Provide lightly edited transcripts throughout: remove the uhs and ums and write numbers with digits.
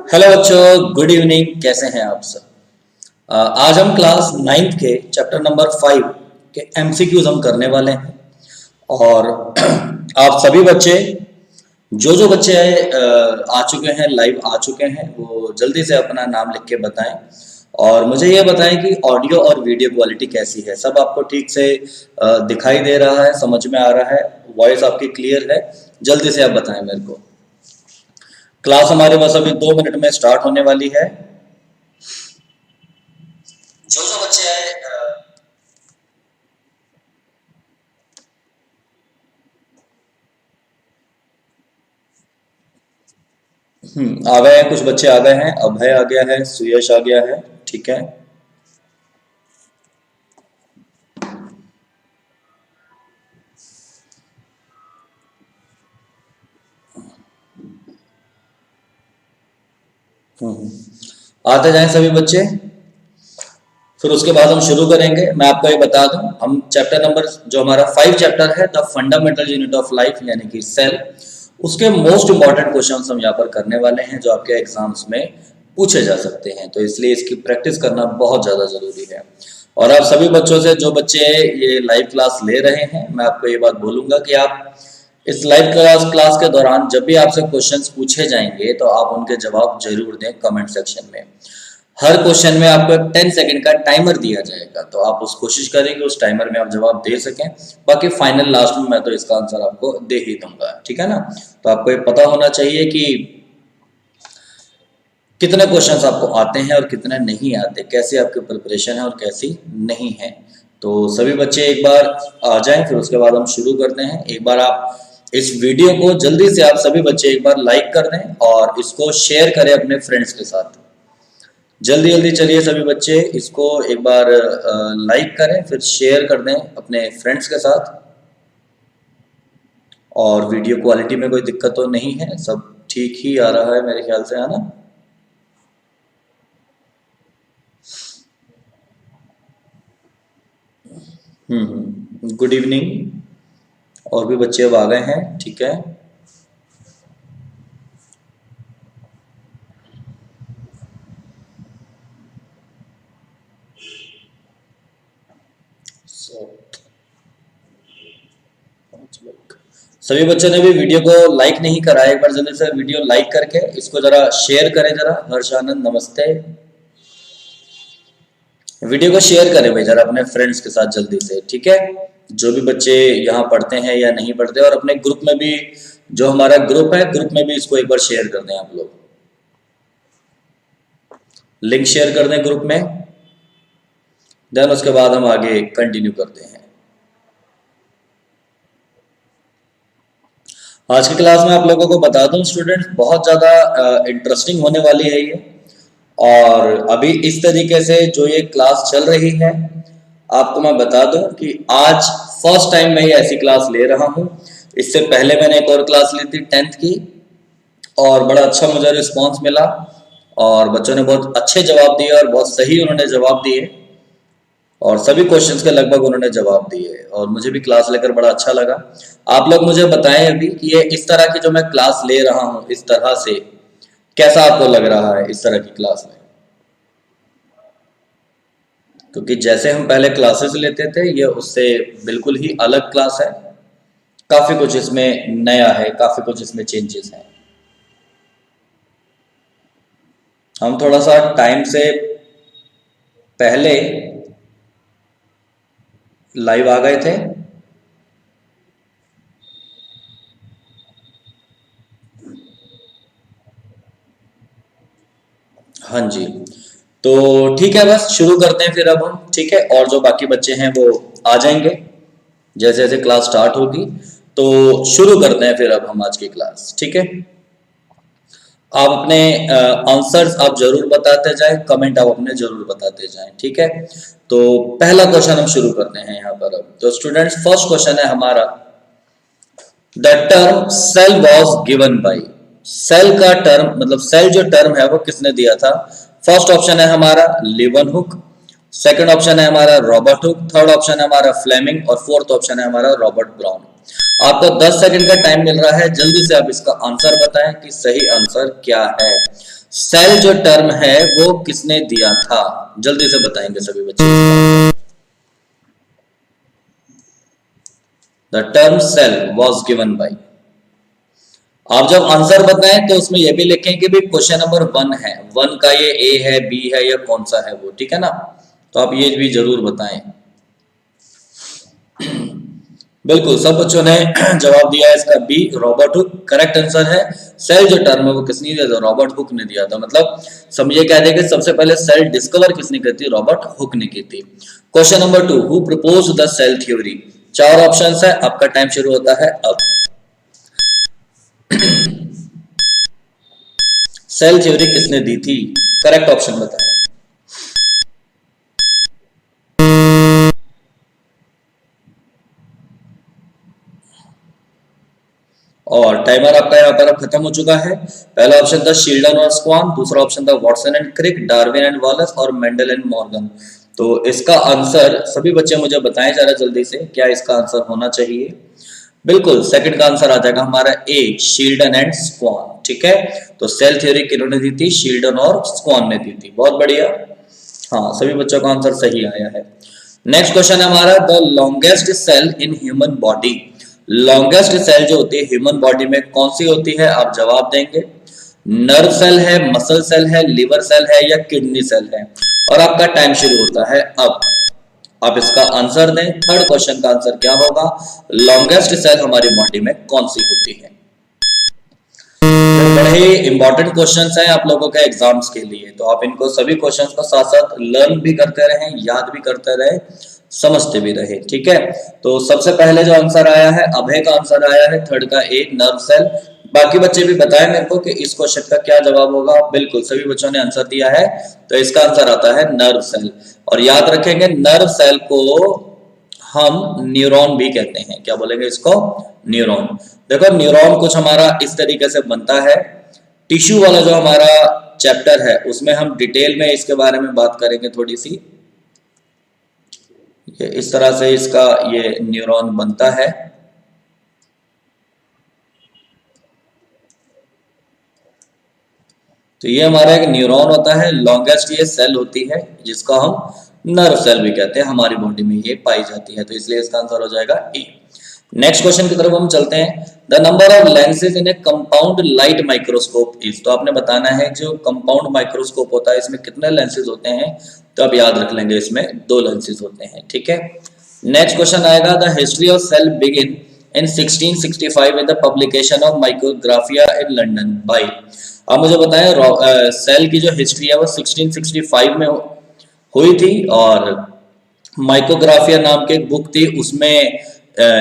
Hello बच्चों, good evening. कैसे हैं आप सब? आज हम क्लास 9th के चैप्टर नंबर 5 के एमसीक्यूज हम करने वाले हैं। और आप सभी बच्चे जो बच्चे आ चुके हैं, लाइव आ चुके हैं, वो जल्दी से अपना नाम लिख के बताएं। और मुझे ये बताएं कि ऑडियो और वीडियो क्वालिटी कैसी है। सब आपको ठीक से दिखाई दे रहा है, समझ में आ रहा है, वॉइस आपकी क्लियर है? जल्दी से आप बताएं मेरे को। क्लास हमारे बस अभी 2 मिनट में स्टार्ट होने वाली है। जो बच्चे आए आ गए हैं, कुछ बच्चे आ गए हैं। अभय आ गया है, सुयश आ गया है। ठीक है। आते जाएं सभी बच्चे। फिर उसके बाद हम शुरू करेंगे। मैं आपको ये बता दूं, हम चैप्टर नंबर जो हमारा 5 चैप्टर है, the fundamental unit of life यानी कि सेल, उसके मोस्ट इंपॉर्टेंट क्वेश्चंस हम यहाँ पर करने वाले हैं जो आपके एग्जाम्स में पूछे जा सकते हैं। तो इसलिए इसकी प्रैक्टिस करना बहुत ज़्यादा ज़रूरी है। और आप सभी बच्चों से, जो बच्चे ये लाइव क्लास ले रहे हैं, मैं आपको ये बात बोलूँगा कि आप इस लाइव क्लास के दौरान जब भी आपसे क्वेश्चंस पूछे जाएंगे तो आप उनके जवाब जरूर दें कमेंट सेक्शन में। हर क्वेश्चन में आपको एक 10 सेकंड का टाइमर दिया जाएगा, तो आप उस कोशिश करें कि उस टाइमर में आप जवाब दे सकें। बाकी फाइनल लास्ट में मैं तो इसका आंसर आपको दे ही दूंगा, ठीक है ना? तो आपको ये पता होना चाहिए कि कितने क्वेश्चंस आपको आते हैं और कितने नहीं आते, कैसी आपकी प्रिपरेशन है और कैसी नहीं है। तो सभी बच्चे एक बार आ जाएं, फिर उसके बाद हम शुरू करते हैं। एक बार आप इस वीडियो को जल्दी से, आप सभी बच्चे एक बार लाइक कर दें और इसको शेयर करें अपने फ्रेंड्स के साथ। जल्दी जल्दी चलिए सभी बच्चे, इसको एक बार लाइक करें, फिर शेयर कर दें अपने फ्रेंड्स के साथ। और वीडियो क्वालिटी में कोई दिक्कत तो नहीं है? सब ठीक ही आ रहा है मेरे ख्याल से, है ना? Good evening. और भी बच्चे अब आ गए हैं, ठीक है। सभी बच्चों ने भी वीडियो को लाइक नहीं करा है, एक बार जल्दी से वीडियो लाइक करके इसको जरा शेयर करें। जरा हर्षानंद, नमस्ते। वीडियो को शेयर करें भाई जरा अपने फ्रेंड्स के साथ जल्दी से, ठीक है? जो भी बच्चे यहाँ पढ़ते हैं या नहीं पढ़ते, और अपने ग्रुप में भी, जो हमारा ग्रुप है, ग्रुप में भी इसको एक बार शेयर कर दें आप लोग। लिंक शेयर कर दें ग्रुप में। देन उसके बाद हम आगे कंटिन्यू करते हैं। आज की क्लास में आप लोगों को बता दूं स्टूडेंट्स, बहुत ज़्यादा इंटरेस्टिंग होने वाली है ये। और अभी इस तरीके से जो ये क्लास चल रही है, आपको मैं बता दूं कि आज फर्स्ट टाइम मैं ये ऐसी क्लास ले रहा हूं। इससे पहले मैंने एक और क्लास ली थी 10th की, और बड़ा अच्छा मुझे रिस्पांस मिला और बच्चों ने बहुत अच्छे जवाब दिए और बहुत सही उन्होंने जवाब दिए, और सभी क्वेश्चंस के लगभग उन्होंने जवाब दिए, और मुझे भी क्लास लेकर बड़ा अच्छा लगा। आप लोग मुझे बताएं अभी कि ये इस तरह की जो मैं क्लास ले रहा हूं, इस तरह से कैसा आपको लग रहा है इस तरह की क्लास में? क्योंकि जैसे हम पहले क्लासेस लेते थे, ये उससे बिल्कुल ही अलग क्लास है। काफी कुछ इसमें नया है, काफी कुछ इसमें चेंजेस हैं। हम थोड़ा सा टाइम से पहले लाइव आ गए थे। हाँ जी, तो ठीक है, बस शुरू करते हैं फिर अब हम, ठीक है? और जो बाकी बच्चे हैं वो आ जाएंगे जैसे जैसे क्लास स्टार्ट होगी। तो शुरू करते हैं फिर अब हम आज की क्लास, ठीक है? आप अपने आंसर्स आप जरूर बताते जाएं, कमेंट आप अपने जरूर बताते जाएं, ठीक है? तो पहला क्वेश्चन हम शुरू करते हैं यहाँ पर अब। तो स्टूडेंट्स, फर्स्ट क्वेश्चन है हमारा, the term cell was given by. Cell का टर्म, मतलब सेल जो टर्म है वो किसने दिया था? फर्स्ट ऑप्शन है हमारा लीवनहुक, सेकंड ऑप्शन है हमारा रॉबर्ट हुक, थर्ड ऑप्शन है हमारा फ्लेमिंग, और फोर्थ ऑप्शन है हमारा रॉबर्ट ब्राउन। आपको 10 सेकंड का टाइम मिल रहा है, जल्दी से आप इसका आंसर बताएं कि सही आंसर क्या है। सेल जो टर्म है वो किसने दिया था, जल्दी से बताएंगे सभी बच्चे। The term cell was given by. आप जब आंसर बताएं तो उसमें यह भी लिखें कि भी क्वेश्चन नंबर 1 है, 1 का ये ए है, बी है या कौन सा है वो, ठीक है ना। तो आप ये भी जरूर बताएं। बिल्कुल सब बच्चों ने जवाब दिया है इसका B, Robert Hooke correct answer है। सेल जो टर्म है वो किसने दिया था, रॉबर्ट हुक ने दिया था। मतलब समझिए कह दे कि सबसे पहले सेल डिस्कवर किसने की थी, रॉबर्ट हुक ने की थी। Question number 2, who proposed the cell theory. 4 options है, आपका टाइम शुरू होता है अब। सेल थ्योरी किसने दी थी, करेक्ट ऑप्शन बताएं। और टाइमर आपका यहाँ पर अब खत्म हो चुका है। पहला ऑप्शन था शील्डन और स्क्वान, दूसरा ऑप्शन था Watson and Crick, Darwin and Wallace और मेंडल एंड मॉर्गन। तो इसका आंसर सभी बच्चे मुझे बताएं जरा जल्दी से, क्या इसका आंसर होना चाहिए। बिल्कुल सेकंड का आंसर आ जाएगा हमारा ए, शील्डन एंड स्क्वान। ठीक है, तो सेल थ्योरी किन्होंने दी थी, शील्डन और स्क्वान ने दी थी। बहुत बढ़िया, हाँ सभी बच्चों का आंसर सही आया है। नेक्स्ट क्वेश्चन है हमारा, the longest cell in human body. Longest cell जो होती है ह्यूमन बॉडी में कौन सी होती है, आप जवाब देंगे। नर्व सेल है, मसल सेल है, लिवर सेल है या किडनी सेल है। और आपका टाइम शुरू होता है अब। आप इसका आंसर दें। थर्ड क्वेश्चन का आंसर क्या होगा, लॉन्गेस्ट सेल हमारी बॉडी में कौन सी होती है। तो बड़े इंपॉर्टेंट क्वेश्चंस हैं आप लोगों के एग्जाम्स के लिए, तो आप इनको सभी क्वेश्चंस को साथ साथ लर्न भी करते रहें, याद भी करते रहें, समझते भी रहे। ठीक है, तो सबसे पहले जो आंसर आया है अभय का आंसर आया है थर्ड का ए, नर्व सेल। बाकी बच्चे भी बताएं मेरे को कि इस क्वेश्चन का क्या जवाब होगा। बिल्कुल सभी बच्चों ने आंसर दिया है, तो इसका आंसर आता है नर्व सेल। और याद रखेंगे नर्व सेल को हम न्यूरॉन भी कहते हैं। क्या बोलेंगे इसको, न्यूरॉन। देखो न्यूरॉन कुछ हमारा इस तरीके से बनता है। टिश्यू वाला जो हमारा चैप्टर है उसमें हम डिटेल में इसके बारे में बात करेंगे थोड़ी सी। ये इस तरह से इसका ये न्यूरॉन बनता है। तो ये हमारा एक न्यूरॉन होता है, लॉन्गेस्ट ये सेल होती है जिसको हम नर्व सेल भी कहते हैं, हमारी बॉडी में ये पाई जाती है। तो इसलिए इसका आंसर हो जाएगा ए। नेक्स्ट क्वेश्चन की तरफ हम चलते हैं। The number of lenses in A compound light microscope is. तो आपने बताना है जो कंपाउंड माइक्रोस्कोप होता है इसमें कितने लेंसेज होते हैं, तो आप याद रख लेंगे इसमें 2 लेंसेज होते हैं। ठीक है, नेक्स्ट क्वेश्चन आएगा, the history of cell begin in 1665 with the publication of micrographia in London by. अब मुझे बताएं सेल की जो हिस्ट्री है वो 1665 में हुई थी, और माइक्रोग्राफिया नाम की एक बुक थी उसमें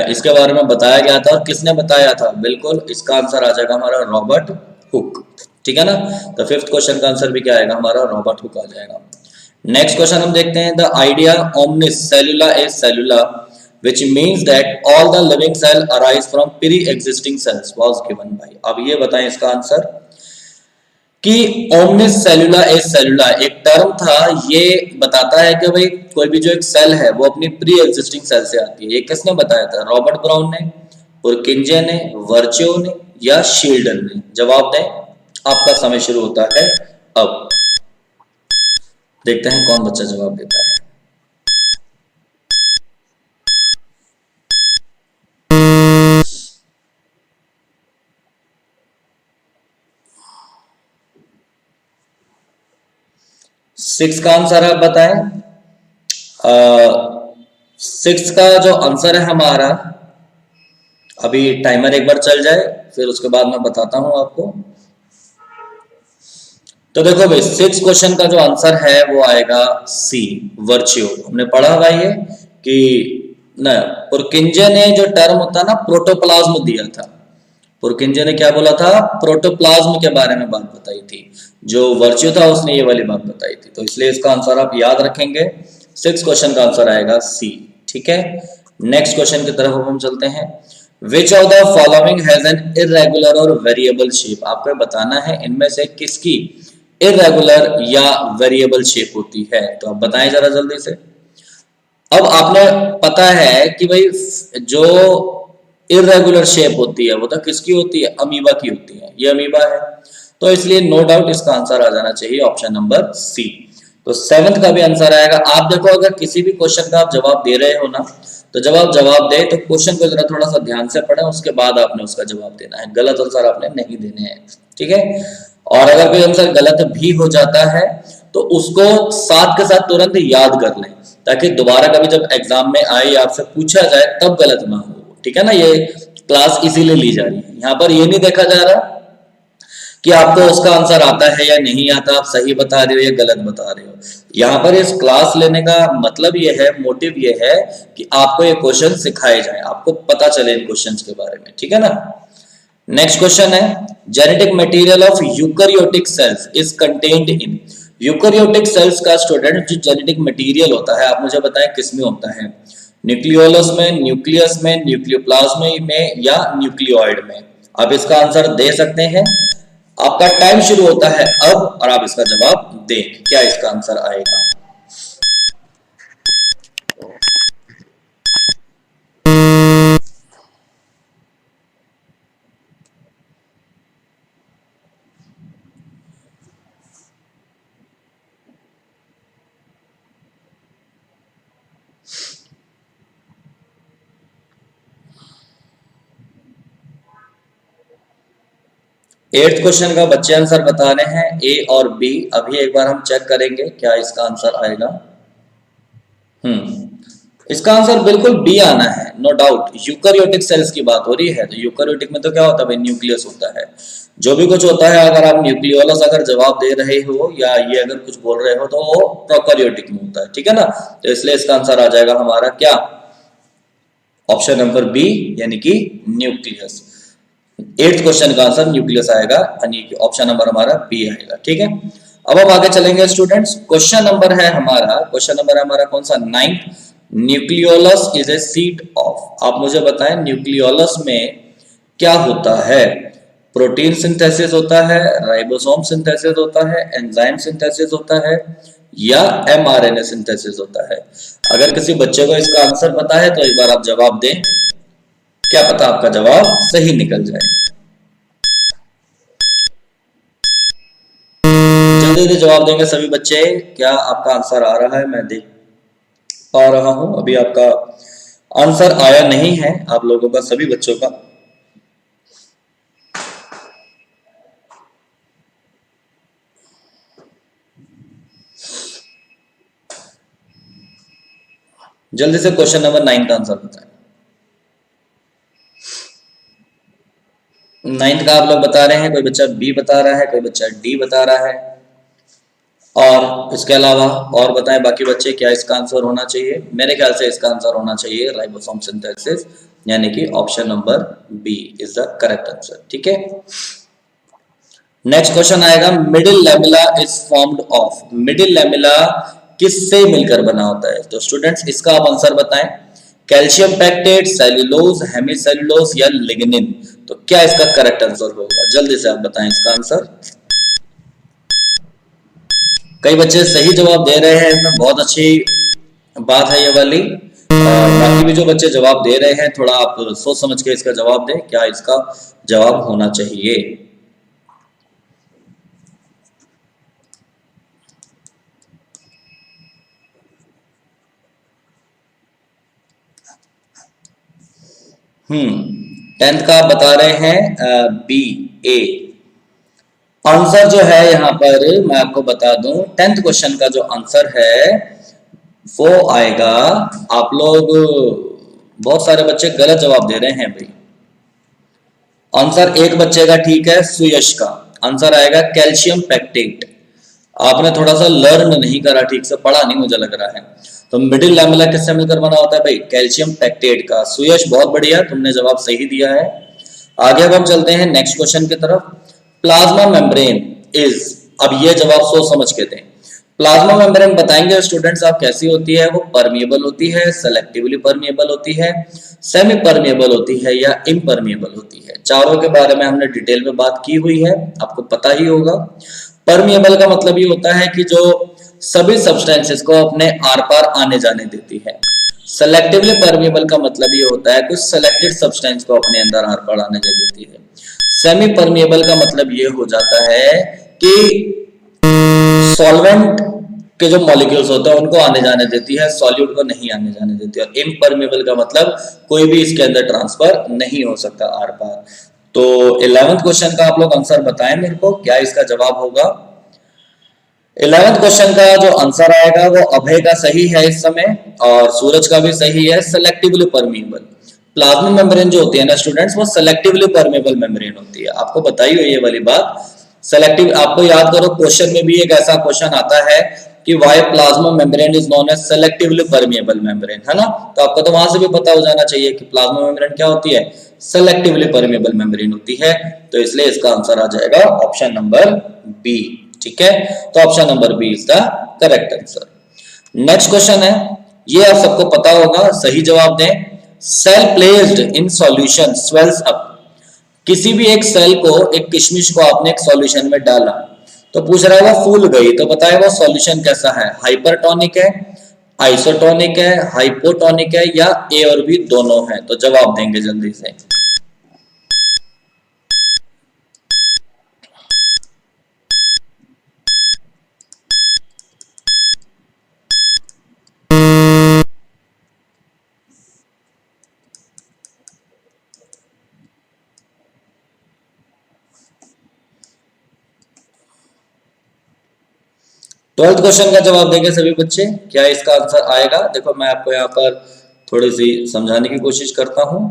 इसके बारे में बताया गया था। और किसने बताया था, बिल्कुल इसका आंसर आ जाएगा हमारा रॉबर्ट हुक। ठीक है ना, तो फिफ्थ क्वेश्चन का आंसर भी क्या आएगा हमारा, रॉबर्ट हुक आ जाएगा। नेक्स्ट क्वेश्चन हम देखते हैं, the idea omnis cellula is cellula which means that all the living cell arise from pre-existing cells was given by। अब ये बताएं इसका आंसर कि ओमनिस सेलुला इज सेलुला एक टर्म था, ये बताता है कि भाई कोई भी जो एक सेल है वो अपनी प्री एग्जिस्टिंग सेल से आती है। ये किसने बताया था, रॉबर्ट ब्राउन ने, पुरकिंजे ने, वर्च्यो ने या शील्डन ने। जवाब दें, आपका समय शुरू होता है अब। देखते हैं कौन बच्चा जवाब देता है। सिक्स का आंसर आप बताएं। 6 का जो आंसर है हमारा, अभी टाइमर एक बार चल जाए फिर उसके बाद मैं बताता हूं आपको। तो देखो भाई 6 क्वेश्चन का जो आंसर है वो आएगा सी, वर्च्यू। हमने पढ़ा हुआ ये कि ना पुरकिंजे ने जो टर्म होता ना प्रोटोप्लाज्म दिया था। पुरकिंजे ने क्या बोला था, प्रोटोप्लाज्म के बारे में बात बताई थी। जो वर्च्यू था उसने ये वाली बात बताई थी। तो इसलिए इसका आंसर आप याद रखेंगे, 6 क्वेश्चन का आंसर आएगा सी। ठीक है, नेक्स्ट क्वेश्चन की तरफ हम चलते हैं। विच of the following has an irregular और वेरिएबल शेप। आपको बताना है इनमें से किसकी इरेगुलर या वेरिएबल शेप होती है, तो आप बताएं जरा जल्दी से। अब आपने पता है कि भाई जो इरेगुलर शेप होती है वो तो किसकी होती है, अमीबा की होती है। ये अमीबा है। तो इसलिए नो डाउट इसका आंसर आ जाना चाहिए ऑप्शन नंबर सी। तो 7th का भी आंसर आएगा। आप देखो अगर किसी भी क्वेश्चन का आप जवाब दे रहे हो ना, तो जब आप जवाब दे तो क्वेश्चन को जरा थोड़ा सा ध्यान से पढ़ें, उसके बाद आपने उसका जवाब देना है, गलत आंसर आपने नहीं देने हैं, ठीक है। और अगर कोई आंसर गलत भी हो जाता है तो उसको साथ के साथ तुरंत याद कर लें, ताकि दोबारा कभी जब एग्जाम में आए या आपसे पूछा जाए तब गलत ना हो, ठीक है ना। ये क्लास इसीलिए ली जा रही है, यहाँ पर ये नहीं देखा जा रहा कि आपको उसका आंसर आता है या नहीं आता, आप सही बता रहे हो या गलत बता रहे हो। यहाँ पर इस क्लास लेने का मतलब ये है, मोटिव ये है कि आपको ये क्वेश्चन सिखाए जाए, आपको पता चले इन क्वेश्चंस के बारे में, ठीक है ना। नेक्स्ट क्वेश्चन है, genetic material of eukaryotic cells is contained in. Eukaryotic cells का स्टूडेंट जो जेनेटिक मटेरियल होता है, आप मुझे बताएं किसमें होता है, न्यूक्लियोलस में, न्यूक्लियस में, न्यूक्लियोप्लाज्म में या न्यूक्लियोइड में। आप इसका आंसर दे सकते हैं। आपका टाइम शुरू होता है अब और आप इसका जवाब दें, क्या इसका आंसर आएगा। 8th क्वेश्चन का बच्चे आंसर बता रहे हैं ए और बी। अभी एक बार हम चेक करेंगे क्या इसका आंसर आएगा। इसका आंसर बिल्कुल बी आना है, नो डाउट। यूकैरियोटिक सेल्स की बात हो रही है, तो यूकैरियोटिक में तो क्या होता है, न्यूक्लियस होता है। जो भी कुछ होता है, अगर आप न्यूक्लियोलस अगर जवाब दे रहे हो या ये अगर कुछ बोल रहे हो तो वो प्रोकैरियोटिक में होता है, ठीक है ना। तो इसलिए इसका आंसर आ जाएगा हमारा क्या, ऑप्शन नंबर बी, यानी कि न्यूक्लियस। 8th क्वेश्चन का आंसर न्यूक्लियस आएगा, यानी कि ऑप्शन नंबर हमारा बी आएगा, ठीक है। अब हम आगे चलेंगे स्टूडेंट्स। क्वेश्चन नंबर है हमारा कौन सा, 9th। Nucleolus is a seat of. आप मुझे बताएं न्यूक्लियोलस में क्या होता है। प्रोटीन सिंथेसिस होता है, राइबोसोम सिंथेसिस होता है, एंजाइम सिंथेसिस होता है या mRNA सिंथेसिस होता है। अगर किसी बच्चे को इसका आंसर पता है तो एक बार आप जवाब दें, क्या पता आपका जवाब सही निकल जाए। जल्दी से जवाब देंगे सभी बच्चे। क्या आपका आंसर आ रहा है, मैं देख पा रहा हूं अभी आपका आंसर आया नहीं है, आप लोगों का, सभी बच्चों का। जल्दी से क्वेश्चन नंबर 9 का आंसर बताएं। 9th का आप लोग बता रहे हैं, कोई बच्चा बी बता रहा है, कोई बच्चा डी बता रहा है, और इसके अलावा और बताएं बाकी बच्चे क्या इसका आंसर होना चाहिए। मेरे ख्याल से इसका आंसर होना चाहिए राइबोसोम सिंथेसिस, यानी कि option number B is the correct answer, ठीक है। नेक्स्ट क्वेश्चन आएगा, middle lamella is formed of. Middle lamella किससे मिलकर बना होता है। तो स्टूडेंट्स इसका आप आंसर बताएं, कैल्शियम पैक्टेट, सेल्यूलोज, हेमीसेल्यूलोज या लिग्निन। तो क्या इसका करेक्ट आंसर होगा, जल्दी से आप बताएं इसका आंसर। कई बच्चे सही जवाब दे रहे हैं, इसमें बहुत अच्छी बात है ये वाली। और बाकी भी जो बच्चे जवाब दे रहे हैं, थोड़ा आप सोच समझ के इसका जवाब दें, क्या इसका जवाब होना चाहिए। टेंथ का आप बता रहे हैं बी, ए। आंसर जो है यहाँ पर मैं आपको बता दूं, 10th क्वेश्चन का जो आंसर है वो आएगा, आप लोग बहुत सारे बच्चे गलत जवाब दे रहे हैं भाई। आंसर एक बच्चे का ठीक है, सुयश का आंसर आएगा कैल्शियम पैक्टेट। आपने थोड़ा सा लर्न नहीं करा, ठीक से पढ़ा नहीं मुझे लग रहा है। तो मिडिल लैमेला किससे मिलकर बना होता है भाई, कैल्शियम पैक्टेट का। सुयश बहुत बढ़िया, तुमने जवाब सही दिया है। आगे अब हम चलते हैं नेक्स्ट क्वेश्चन की तरफ। प्लाज्मा मेम्ब्रेन इज, अब ये जवाब सोच समझ के दें। प्लाज्मा मेम्ब्रेन बताएंगे स्टूडेंट्स आप कैसी होती है। वो परमिएबल होती है, सेलेक्टिवली परमिएबल होती है, सेमी परमिएबल होती है या इम्परमिएबल होती है। चारों के बारे में हमने डिटेल में बात की हुई है, आपको पता ही होगा। परमिएबल का मतलब ये होता है कि जो सभी सब्सटेंसेस को अपने आर पार आने जाने देती है। सेलेक्टिवली परमिएबल का मतलब ये होता है कुछ सेलेक्टेड सब्सटेंस को अपने अंदर आर पार आने देती है। सेमी परमिएबल का मतलब ये हो जाता है कि सॉल्वेंट के जो मॉलिक्यूल्स होते हैं उनको आने जाने देती है, सॉल्यूट को नहीं आने जाने देती है। और इम्परमेबल का मतलब कोई भी इसके अंदर ट्रांसफर नहीं हो सकता आर पार। तो 11th क्वेश्चन का आप लोग आंसर बताएं मेरे को, क्या इसका जवाब होगा। 11th क्वेश्चन का जो आंसर आएगा वो अभय का सही है इस समय, और सूरज का भी सही है। सेलेक्टिवली परमिएबल प्लाज्मा मेम्ब्रेन जो होती है ना स्टूडेंट्स, वो सेलेक्टिवली परमेबल मेम्ब्रेन होती है। आपको बताई हुई ये वाली बात। सेलेक्टिव, आपको याद करो क्वेश्चन में भी एक ऐसा क्वेश्चन आता है कि why plasma membrane is known as selectively permeable membrane, है ना। तो आपको तो वहां से भी पता हो जाना चाहिए कि प्लाज्मा मेम्ब्रेन क्या होती है, सेलेक्टिवली परमेबल मेम्ब्रेन होती है। तो इसलिए इसका आंसर आ जाएगा ऑप्शन नंबर बी। ठीक है, तो option number B is the correct answer. Next question है, ये आप सबको पता होगा, सही जवाब दें। Cell placed in solution swells up. किसी भी एक सेल को, एक किशमिश को आपने एक सॉल्यूशन में डाला तो पूछ रहा है वो फूल गई, तो बताए वो सॉल्यूशन कैसा है, हाइपरटोनिक है, आइसोटोनिक है, हाइपोटोनिक है, या ए और बी दोनों है। तो जवाब देंगे जल्दी से। 12th क्वेश्चन का जवाब देंगे सभी बच्चे, क्या इसका आंसर आएगा। देखो मैं आपको यहाँ पर थोड़ी सी समझाने की कोशिश करता हूं।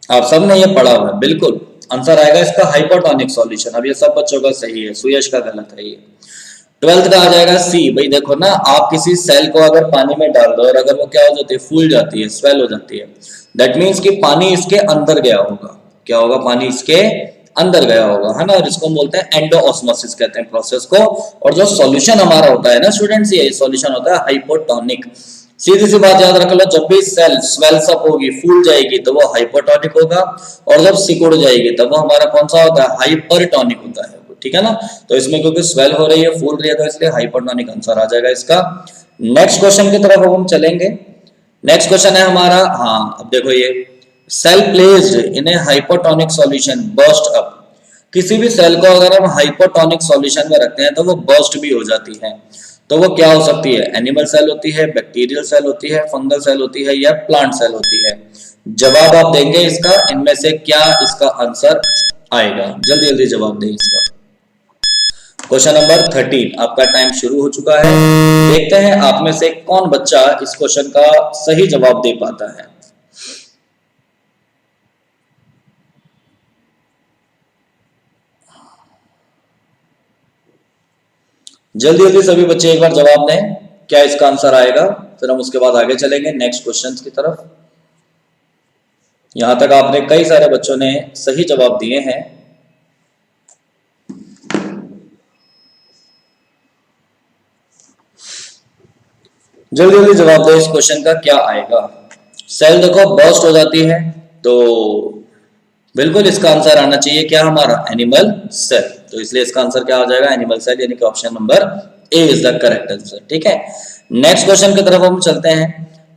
आप सब ने ये पढ़ा हुआ है, बिल्कुल आंसर आएगा इसका हाइपोटोनिक सॉल्यूशन। अब ये सब बच्चों का सही है, सुयश का गलत है ये। 12th का आ जाएगा सी। भाई देखो ना, आप किसी सेल को अगर पानी में डाल दो और अगर वो क्या हो जाती है, फूल जाती है, स्वेल हो जाती है, दैट मीन्स कि पानी इसके अंदर गया होगा। क्या होगा, पानी इसके अंदर गया होगा, है ना। और इसको बोलते हैं एंडोऑस्मोसिस कहते हैं प्रोसेस को। और जो सॉल्यूशन हमारा होता है ना स्टूडेंट्स, ये सॉल्यूशन होता है हाइपोटोनिक। सीधी सी बात याद रख लो, जब भी सेल स्वेल्स अप होगी, फूल जाएगी, तो वो हाइपोटोनिक होगा, और जब सिकुड़ जाएगी तब वो हमारा कौन सा होता है, हाइपरटोनिक होता है। ठीक है ना। तो इसमें क्योंकि स्वेल हो रही है, फूल रही है, तो इसलिए हाइपरटोनिक आंसर आ जाएगा इसका। नेक्स्ट क्वेश्चन की तरफ हम चलेंगे। नेक्स्ट क्वेश्चन है हमारा, हाँ अब देखो ये, cell placed in a hypotonic solution burst up. किसी भी सेल को अगर हम हाइपोटोनिक सॉल्यूशन में रखते हैं तो वो बर्स्ट भी हो जाती है। तो वो क्या हो सकती है, एनिमल सेल होती है, बैक्टीरियल सेल होती है, फंगल सेल होती है, या प्लांट सेल होती है। जवाब आप देंगे इसका, इनमें से क्या इसका आंसर आएगा, जल्दी जल्दी जवाब दें इसका। क्वेश्चन नंबर 13 आपका टाइम शुरू हो चुका है। देखते हैं आप में से कौन बच्चा इस क्वेश्चन का सही जवाब दे पाता है। जल्दी जल्दी सभी बच्चे एक बार जवाब दें, क्या इसका आंसर आएगा। फिर हम उसके बाद आगे चलेंगे नेक्स्ट क्वेश्चन की तरफ। यहां तक आपने कई सारे बच्चों ने सही जवाब दिए हैं। जल्दी जल्दी जवाब दो, इस क्वेश्चन का क्या आएगा। सेल देखो बर्स्ट हो जाती है, तो बिल्कुल इसका आंसर आना चाहिए क्या हमारा, एनिमल सेल। तो इसलिए इसका आंसर क्या आ जाएगा, एनिमल सेल, यानी कि option number A is the correct answer. ठीक है, नेक्स्ट क्वेश्चन की तरफ हम चलते हैं।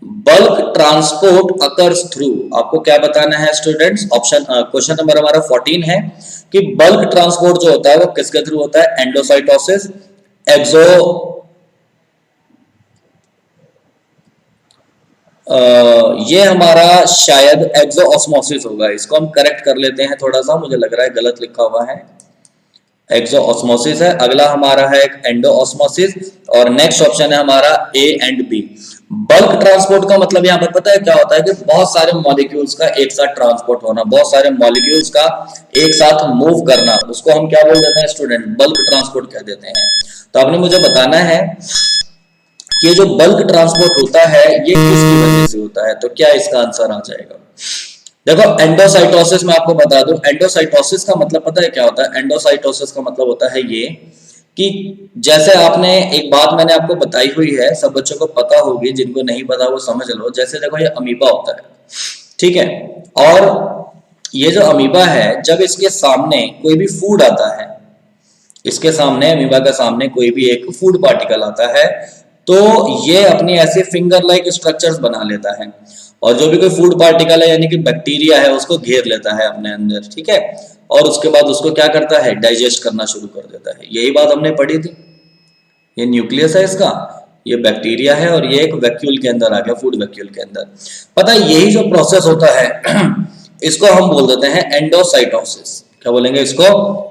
बल्क ट्रांसपोर्ट अकर्स थ्रू, आपको क्या बताना है स्टूडेंट्स, ऑप्शन क्वेश्चन नंबर हमारा 14 है कि बल्क ट्रांसपोर्ट जो होता है वो किसके थ्रू होता है, एंडोसाइटोसिस, एक्सो ये हमारा शायद एक्सोऑस्मोसिस होगा। इसको हम करेक्ट कर लेते हैं थोड़ा सा, मुझे लग रहा है गलत लिखा हुआ है, एक्सोऑस्मोसिस है। अगला हमारा है एंडोऑस्मोसिस, और नेक्स्ट ऑप्शन है हमारा A and B. Bulk transport का मतलब यहाँ पर पता है क्या होता है कि बहुत सारे मॉलिक्यूल्स का एक साथ ट्रांसपोर्ट होना, बहुत सारे मॉलिक्यूल्स का एक साथ मूव करना, उसको हम क्या बोल देते हैं स्टूडेंट, बल्क ट्रांसपोर्ट कह देते हैं। तो आपने मुझे बताना है कि ये जो बल्क ट्रांसपोर्ट होता है ये किसकी वजह से होता है। तो क्या इसका आंसर आ जाएगा। देखो एंडोसाइटोसिस मैं आपको बता दूं, एंडोसाइटोसिस का मतलब पता है क्या होता है, एंडोसाइटोसिस का मतलब होता है ये कि जैसे आपने एक बात मैंने आपको बताई हुई है, सब बच्चों को पता होगी, जिनको नहीं पता वो समझ लो। जैसे देखो ये अमीबा होता है, ठीक है, और ये जो अमीबा है जब इसके सामने कोई भी फूड आता है, इसके सामने अमीबा के सामने कोई भी एक फूड पार्टिकल आता है, तो ये अपनी ऐसे फिंगर लाइक स्ट्रक्चर्स बना लेता है। और जो भी कोई फूड पार्टिकल है यानी कि बैक्टीरिया है उसको घेर लेता है अपने अंदर, ठीक है, और उसके बाद उसको क्या करता है, डाइजेस्ट करना शुरू कर देता है। यही बात हमने पढ़ी थी। ये न्यूक्लियस है इसका, ये बैक्टीरिया है और ये एक वैक्यूल के अंदर आ गया, फूड वैक्यूल के अंदर। पता है यही जो प्रोसेस होता है इसको हम बोल देते हैं एंडोसाइटोसिस। क्या बोलेंगे इसको,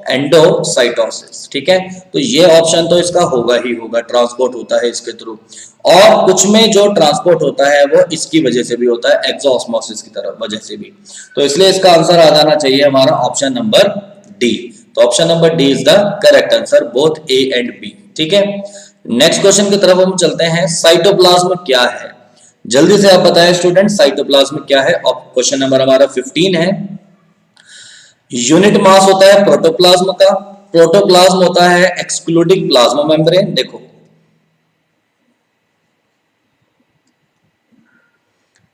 एंडोसाइटोसिस, ठीक है। तो ये ऑप्शन तो इसका होगा ही होगा, ट्रांसपोर्ट होता है इसके थ्रू, और कुछ में जो ट्रांसपोर्ट होता है वो इसकी वजह से भी होता है, एक्सोऑस्मोसिस की तरफ वजह से भी। तो इसलिए इसका आंसर आ जाना चाहिए हमारा ऑप्शन नंबर डी। तो option number D is the correct answer, both A and B, ठीक है। नेक्स्ट क्वेश्चन की तरफ हम चलते हैं। साइटोप्लाज्म क्या है, जल्दी से आप बताएं स्टूडेंट, साइटोप्लाज्म क्या है। क्वेश्चन नंबर हमारा 15 है। यूनिट मास होता है प्रोटोप्लाज्म का, प्रोटोप्लाज्म होता है एक्सक्लूडिंग प्लाज्मा मेम्ब्रेन। देखो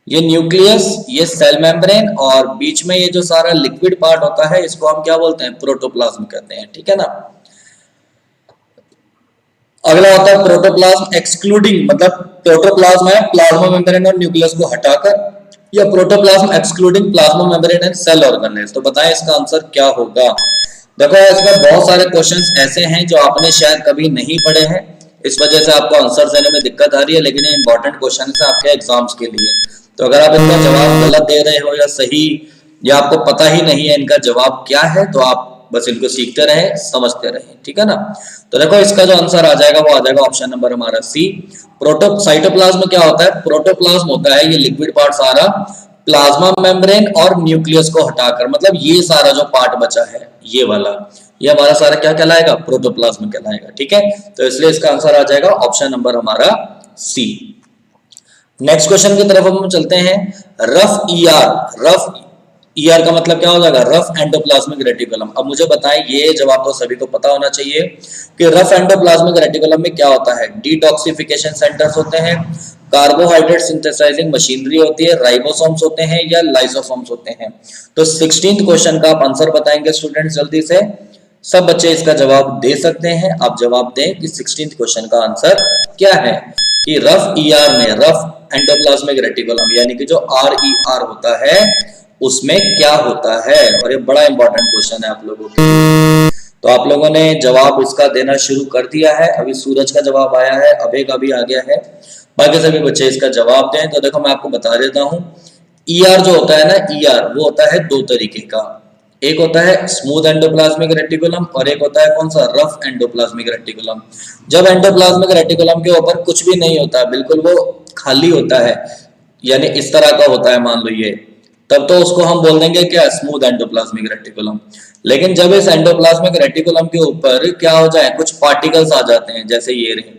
ये न्यूक्लियस, ये सेल मेम्ब्रेन, और बीच में ये जो सारा लिक्विड पार्ट होता है इसको हम क्या बोलते हैं, प्रोटोप्लाज्म कहते हैं, ठीक है ना। अगला होता है प्रोटोप्लाज्म एक्सक्लूडिंग, मतलब प्रोटोप्लाज्म है प्लाज्मा मेम्ब्रेन और न्यूक्लियस को हटाकर, या protoplasm excluding plasma membrane and cell organelles. तो बताएं इसका आंसर क्या होगा। देखो इसमें बहुत सारे क्वेश्चंस ऐसे हैं जो आपने शायद कभी नहीं पढ़े हैं, इस वजह से आपको आंसर देने में दिक्कत आ रही है, लेकिन ये इंपॉर्टेंट क्वेश्चन है आपके एग्जाम्स के लिए। तो अगर आप इनका जवाब गलत दे रहे हो या सही, या आपको पता ही नहीं है इनका जवाब क्या है, तो आप बस इनको सीखते रहे, समझते रहे, ठीक है ना। तो देखो इसका जो आंसर आ जाएगा वो आ जाएगा ऑप्शन नंबर हमारा सी। साइटोप्लाज्म क्या होता है, प्रोटोप्लाज्म होता है ये लिक्विड पार्ट सारा प्लाज्मा मेम्ब्रेन और न्यूक्लियस को हटाकर, मतलब ये सारा जो पार्ट बचा है ये वाला, ये हमारा सारा क्या कहलाएगा, प्रोटोप्लाज्म कहलाएगा, ठीक है। तो इसलिए इसका आंसर आ जाएगा ऑप्शन नंबर हमारा सी। नेक्स्ट क्वेश्चन की तरफ हम चलते हैं। रफ ईआर, रफ ईआर का मतलब क्या हो जाएगा, रफ एंडोप्लाज्मिक रेटिकुलम। अब मुझे बताएं, ये जवाब तो सभी को पता होना चाहिए कि रफ एंडोप्लाज्मिक रेटिकुलम में क्या होता है। डिटॉक्सिफिकेशन सेंटर्स होते हैं, कार्बोहाइड्रेट सिंथेसाइजिंग मशीनरी होती है, राइबोसोम्स होते हैं या लाइसोसोम्स होते हैं। तो 16th क्वेश्चन का आप आंसर बताएंगे स्टूडेंट जल्दी से। सब बच्चे इसका जवाब दे सकते हैं, आप जवाब दें कि 16th क्वेश्चन का आंसर क्या है, कि रफ ईआर में, रफ एंडोप्लाज्मिक रेटिकुलम यानी कि जो RER होता है उसमें क्या होता है। और ये बड़ा इंपॉर्टेंट क्वेश्चन है आप लोगों के लिए। तो आप लोगों ने जवाब इसका देना शुरू कर दिया है, अभी सूरज का जवाब आया है, अभय का भी आ गया है, बाकी सभी बच्चे इसका जवाब दें। तो देखो मैं आपको बता देता हूं, ER जो होता है ना, ER वो होता है दो तरीके का, एक होता है स्मूथ एंडोप्लाज्मिक रेटिकुलम और एक होता है कौन सा, रफ एंडोप्लाज्मिक रेटिकुलम। जब एंडोप्लाज्मिक रेटिकुलम के ऊपर कुछ भी नहीं होता, बिल्कुल वो खाली होता है, यानी इस तरह का होता है मान लो ये, तब तो उसको हम बोल देंगे क्या, स्मूथ एंडोप्लाज्मिक रेटिकुलम। लेकिन जब इस एंडोप्लाज्मिक रेटिकुलम के ऊपर क्या हो जाए, कुछ पार्टिकल्स आ जाते हैं, जैसे ये रहे,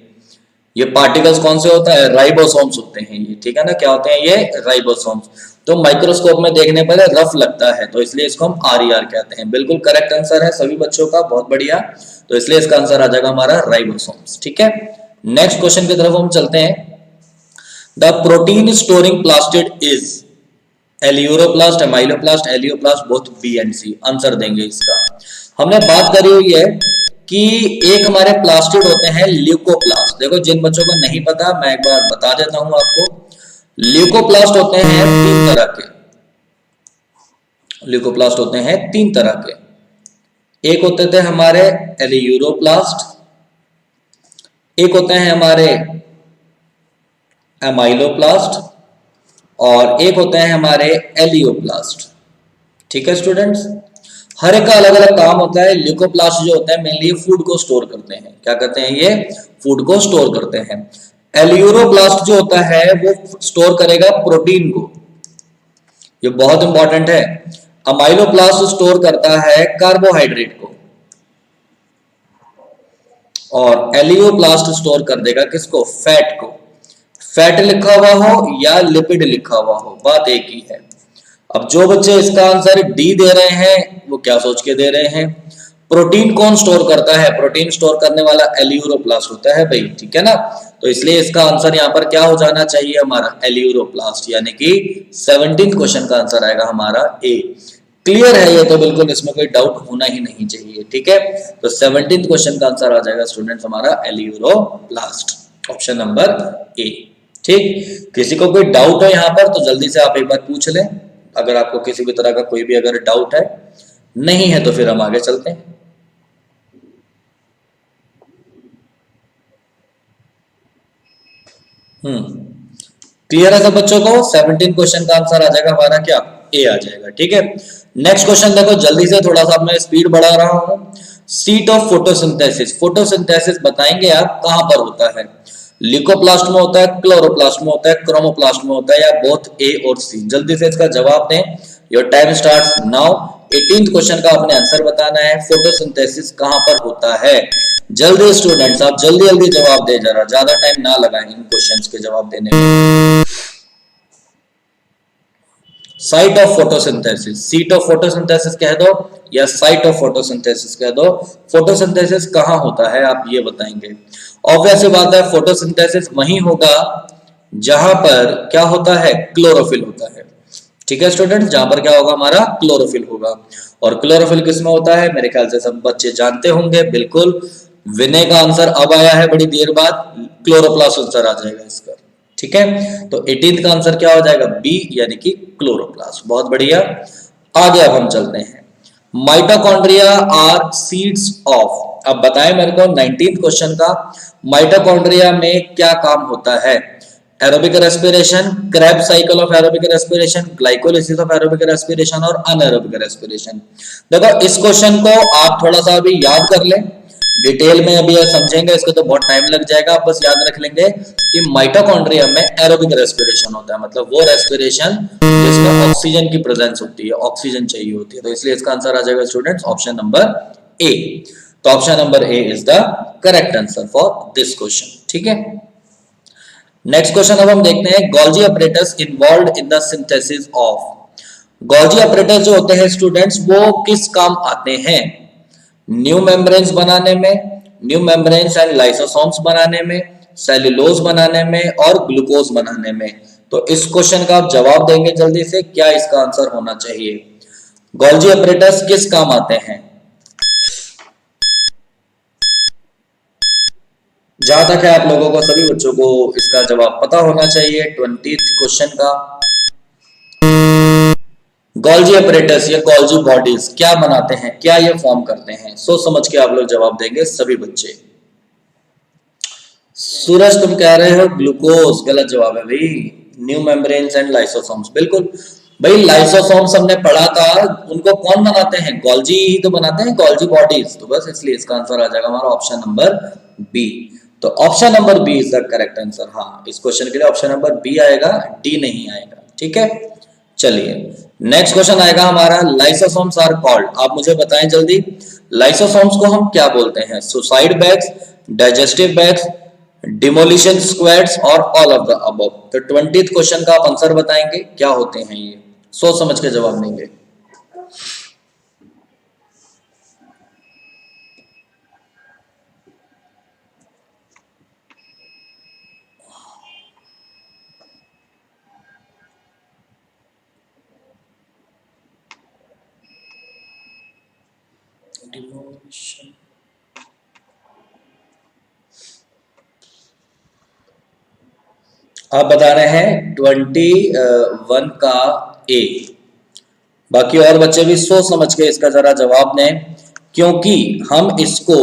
ये पार्टिकल्स कौन से होता है, राइबोसोम्स होते हैं ये, ठीक है ना। क्या होते हैं ये, राइबोसोम्स। तो माइक्रोस्कोप में देखने पर रफ लगता है, तो इसलिए इसको हम RER कहते हैं। बिल्कुल करेक्ट आंसर है सभी बच्चों का, बहुत बढ़िया। तो इसलिए इसका आंसर आ जाएगा हमारा राइबोसोम्स, ठीक है। नेक्स्ट क्वेश्चन की तरफ हम चलते हैं। The protein storing plastid is aleuroplast, amyloplast, elaioplast, both B and C. Answer देंगे इसका। हमने बात करी हुई है कि एक हमारे प्लास्टिड होते हैं ल्यूकोप्लास्ट। देखो जिन बच्चों को नहीं पता मैं एक बार बता देता हूं आपको, ल्यूकोप्लास्ट होते हैं तीन तरह के, ल्यूकोप्लास्ट होते हैं तीन तरह के। एक होते थे हमारे एलियूरोप्लास्ट, एक होते हैं हमारे एमाइलोप्लास्ट, और एक होते हैं हमारे एलियोप्लास्ट, ठीक है स्टूडेंट्स। हर एक का अलग अलग काम होता है। ल्यूकोप्लास्ट जो होते हैं मेनली फूड को स्टोर करते हैं, क्या करते हैं ये, फूड को स्टोर करते हैं। एलियूरोप्लास्ट जो होता है वो स्टोर करेगा प्रोटीन को, ये बहुत इंपॉर्टेंट है। अमाइलोप्लास्ट स्टोर करता है कार्बोहाइड्रेट को, और एलियोप्लास्ट स्टोर कर देगा किसको, फैट को। फैट लिखा हुआ हो या लिपिड लिखा हुआ हो, बात एक ही है। अब जो बच्चे इसका आंसर डी दे रहे हैं वो क्या सोच के दे रहे हैं, प्रोटीन कौन स्टोर करता है, प्रोटीन स्टोर करने वाला एलियूरोप्लास्ट होता है भाई, ठीक है ना। तो इसलिए इसका आंसर यहाँ पर क्या हो जाना चाहिए हमारा, एलियूरोप्लास्ट, यानी कि 17th क्वेश्चन का आंसर आएगा हमारा ए। क्लियर है ये तो, बिल्कुल इसमें कोई डाउट होना ही नहीं चाहिए, ठीक है। तो 17th क्वेश्चन का आंसर आ जाएगा स्टूडेंट्स हमारा एलियूरोप्लास्ट, ऑप्शन नंबर ए, ठीक, किसी को कोई डाउट हो यहाँ पर तो जल्दी से आप एक बार पूछ लें, अगर आपको किसी भी तरह का कोई भी अगर डाउट है, नहीं है तो फिर हम आगे चलते हैं। क्लियर है सब बच्चों को? 17 क्वेश्चन का आंसर आ जाएगा हमारा क्या, ए आ जाएगा। ठीक है, नेक्स्ट क्वेश्चन देखो जल्दी से, थोड़ा सा मैं स्पीड बढ़ा रहा हूं। सीट ऑफ फोटोसिंथेसिस, फोटोसिंथेसिस बताएंगे आप कहां पर होता है? ल्यूकोप्लास्ट में होता है, क्लोरोप्लास्ट में होता है, क्रोमोप्लास्ट में होता है, या बोथ ए और सी? जल्दी से इसका जवाब दें, your time starts now. 18th question का आपने आंसर बताना है, फोटोसिंथेसिस कहां पर होता है? जल्दी स्टूडेंट्स, आप जल्दी जल्दी जवाब दे, जरा ज्यादा टाइम ना लगाएं इन क्वेश्चंस के जवाब देने में। Site of photosynthesis, seat of photosynthesis कह दो या साइट ऑफ फोटोसिंथेसिस कह दो, फोटोसिंथेसिस कहां होता है आप ये बताएंगे। ऑब्वियस बात है, फोटोसिंथेसिस वहीं होगा जहां पर क्या होता है, क्लोरोफिल होता है। ठीक है स्टूडेंट, जहां पर क्या होगा हमारा, क्लोरोफिल होगा। और क्लोरोफिल किसमें होता है, मेरे ख्याल से सब बच्चे जानते होंगे, बिल्कुल। विनय का आंसर अब आया है बड़ी देर बाद, क्लोरोप्लास्ट आंसर आ जाएगा इसका। ठीक है, तो 18th का आंसर क्या हो जाएगा, बी, यानी कि क्लोरोप्लास्ट। बहुत बढ़िया, आगे अब हम चलते हैं। माइटोकॉन्ड्रिया आर सीड्स ऑफ, अब बताएं मेरे को 19th क्वेश्चन का, माइटोकॉन्ड्रिया में क्या काम होता है? Aerobic respiration, Krebs cycle of aerobic respiration, glycolysis of aerobic respiration और अनएरोबिक रेस्पिरेशन। देखो इस क्वेश्चन को आप थोड़ा सा अभी याद कर लें, डिटेल में अभी समझेंगे इसको तो बहुत टाइम लग जाएगा। आप बस याद रख लेंगे कि माइटोकॉन्ड्रिया में एरोबिक रेस्पिरेशन होता है, मतलब वो रेस्पिरेशन जिसमें ऑक्सीजन की प्रेजेंस होती है, ऑक्सीजन चाहिए होती है, तो इसलिए इसका आंसर आ जाएगा स्टूडेंट्स ऑप्शन नंबर ए। तो option number A is the correct answer for this question. ठीक है, नेक्स्ट क्वेश्चन अब हम देखते हैं, Golgi operators involved in the synthesis of. Golgi operators जो होते हैं स्टूडेंट्स, वो किस काम आते हैं? न्यू मेम्ब्रेन्स बनाने में, न्यू मेम्ब्रेन्स एंड लाइसोसोम्स बनाने में, सेल्यूलोज बनाने में और ग्लूकोज बनाने में। तो इस क्वेश्चन का आप जवाब देंगे जल्दी से, क्या इसका आंसर होना चाहिए? गोल्जी ऑपरेटर्स किस काम आते हैं? जहां तक है आप लोगों को, सभी बच्चों को इसका जवाब पता होना चाहिए 20th क्वेश्चन का। गोल्जी ऑपरेटर्स या गोल्जी बॉडीज क्या बनाते हैं, क्या ये फॉर्म करते हैं? सोच समझ के आप लोग जवाब देंगे सभी बच्चे। सूरज तुम कह रहे हो ग्लूकोज, गलत जवाब है भाई, न्यू मेम्ब्रेन्स एंड लाइसोसोम्स। बिल्कुल भाई, लाइसोसोम्स हमने पढ़ा था, उनको कौन बनाते हैं? गोल्जी ही तो बनाते हैं, गोल्जी बॉडीज। तो बस इसलिए इसका आंसर आ जाएगा हमारा ऑप्शन नंबर बी। तो option number B is the correct answer. हाँ, इस क्वेश्चन के लिए ऑप्शन नंबर बी आएगा, डी नहीं आएगा। ठीक है, चलिए नेक्स्ट क्वेश्चन आएगा हमारा, लाइसोसोम्स आर कॉल्ड। आप मुझे बताएं जल्दी, लाइसोसोम्स को हम क्या बोलते हैं? Suicide bags, digestive bags, demolition squads और ऑल ऑफ द अबव। तो 20th क्वेश्चन का आप आंसर बताएंगे, क्या होते हैं ये? सोच समझ के जवाब देंगे। डिमोलिशन, आप बता रहे हैं 21 का ए। बाकी और बच्चे भी सोच समझ के इसका जरा जवाब दें, क्योंकि हम इसको,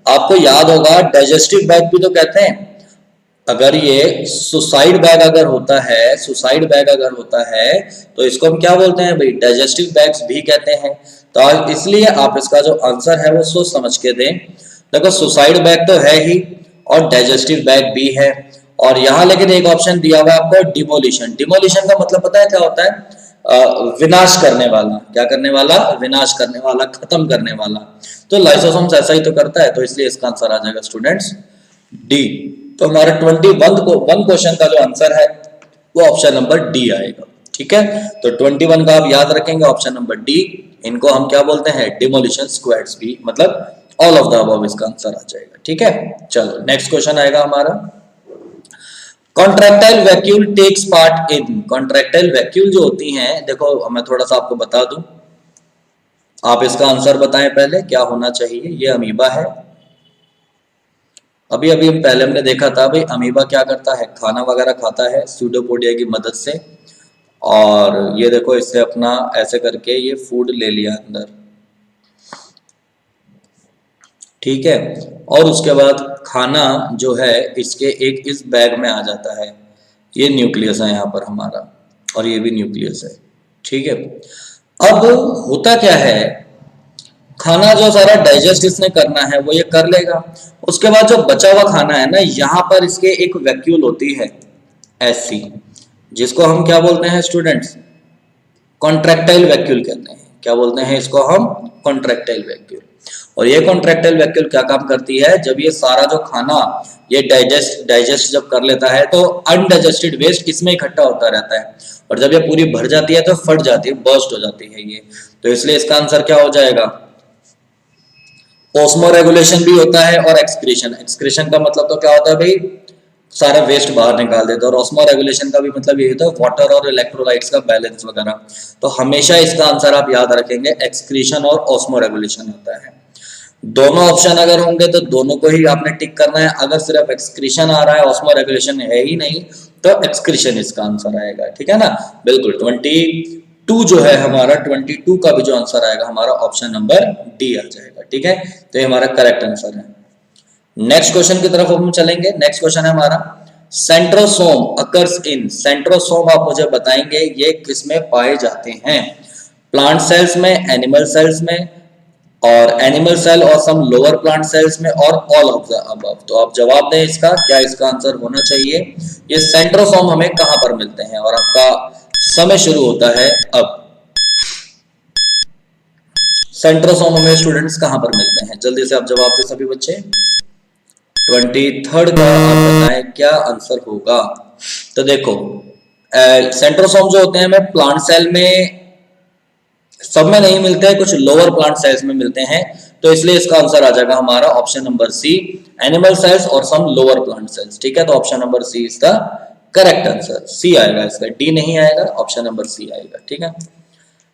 आपको याद होगा डाइजेस्टिव बैग भी तो कहते हैं। अगर ये सुसाइड बैग अगर होता है, सुसाइड बैग अगर होता है तो इसको हम क्या बोलते हैं भाई? डाइजेस्टिव बैग्स भी कहते हैं। तो इसलिए आप इसका जो आंसर है वो सोच समझ के दें। देखो सुसाइड बैग तो है ही और डाइजेस्टिव बैग भी है, और यहाँ लेकिन एक ऑप्शन दिया हुआ है आपको, डिमोलिशन। डिमोलिशन का मतलब पता है क्या होता है? विनाश करने वाला। क्या करने वाला? विनाश करने वाला, खत्म करने वाला। तो लाइसोसोम्स ऐसा ही तो करता है, तो इसलिए इसका आंसर आ जाएगा स्टूडेंट्स डी। तो हमारे 21 क्वेश्चन का जो आंसर है वो ऑप्शन नंबर डी आएगा। ठीक है, तो 21 का आप याद रखेंगे ऑप्शन नंबर डी। इनको हम क्या बोलते हैं? डिमोलिशन स्क्वाड्स भी, मतलब ऑल ऑफ द अबव इसका आंसर आ जाएगा। ठीक है, चलो नेक्स्ट क्वेश्चन आएगा हमारा, contractile vacuole takes part in. Contractile vacuole जो होती हैं, देखो मैं थोड़ा सा आपको बता दूं, आप इसका आंसर बताएं पहले, क्या होना चाहिए? ये अमीबा है, अभी अभी पहले हमने देखा था भाई अमीबा क्या करता है, खाना वगैरह खाता है स्यूडोपोडिया की मदद से। और ये देखो इससे अपना ऐसे करके ये फूड ले लिया अंदर, ठीक है। और उसके बाद खाना जो है इसके एक इस बैग में आ जाता है, ये न्यूक्लियस है यहाँ पर हमारा, और ये भी न्यूक्लियस है, ठीक है। अब होता क्या है, खाना जो सारा डाइजेस्ट इसने करना है वो ये कर लेगा। उसके बाद जो बचा हुआ खाना है ना, यहाँ पर इसके एक वैक्यूल होती है ऐसी, जिसको हम क्या बोलते हैं स्टूडेंट्स, कॉन्ट्रैक्टाइल वैक्यूल कहते हैं। क्या बोलते हैं इसको हम, कॉन्ट्रैक्टाइल वैक्यूल। और ये कॉन्ट्रैक्टाइल वैक्यूल क्या काम करती है, जब ये सारा जो खाना ये डाइजेस्ट जब कर लेता है तो अनडाइजेस्टेड वेस्ट इसमें इकट्ठा होता रहता है, और जब ये पूरी भर जाती है तो फट जाती है, बर्स्ट हो जाती है ये। तो इसलिए इसका आंसर क्या हो जाएगा, ऑस्मो रेगुलेशन भी होता है और एक्सक्रीशन। एक्सक्रीशन का मतलब तो क्या होता है भाई, सारा वेस्ट बाहर निकाल देता है, और ऑस्मो रेगुलेशन का भी मतलब ये होता है वाटर और इलेक्ट्रोलाइट्स का बैलेंस वगैरह। तो हमेशा इसका आंसर आप याद रखेंगे, एक्सक्रीशन और ऑस्मो रेगुलेशन होता है। दोनों ऑप्शन अगर होंगे तो दोनों को ही आपने टिक करना है। अगर सिर्फ एक्सक्रीशन आ रहा है, ऑस्मो रेगुलेशन है ही नहीं, तो एक्सक्रीशन इसका आंसर आएगा, ठीक है ना। बिल्कुल 22 जो है हमारा, 22 का भी जो आंसर आएगा हमारा ऑप्शन नंबर डी आ जाएगा, ठीक है। तो ये हमारा करेक्ट आंसर है। नेक्स्ट क्वेश्चन की तरफ हम चलेंगे। नेक्स्ट क्वेश्चन है हमारा, सेंट्रोसोम अकर्स इन। सेंट्रोसोम आप मुझे बताएंगे ये किस में पाए जाते हैं, प्लांट सेल्स में, एनिमल सेल्स में, और एनिमल सेल और सम लोअर प्लांट सेल्स में, और ऑल ऑफ द अबव। तो आप जवाब दें इसका, क्या इसका आंसर होना चाहिए। ये सेंट्रोसोम हमें कहां पर मिलते हैं, और आपका समय शुरू होता है अब। सेंट्रोसोम हमें स्टूडेंट्स कहां पर मिलते हैं, जल्दी से आप जवाब दें सभी बच्चे। 23 का आप बताएं क्या आंसर होगा। तो देखो सेंट्रोसोम जो होते हैं हमें प्लांट सेल में सब में नहीं मिलते हैं, कुछ लोअर प्लांट सेल्स में मिलते हैं। तो इसलिए इसका आंसर आ जाएगा हमारा option number C, animal cells और सम लोअर प्लांट सेल्स, ठीक है। तो ऑप्शन नंबर सी इसका करेक्ट आंसर, सी आएगा इसका, डी नहीं आएगा, ऑप्शन नंबर सी आएगा, ठीक है।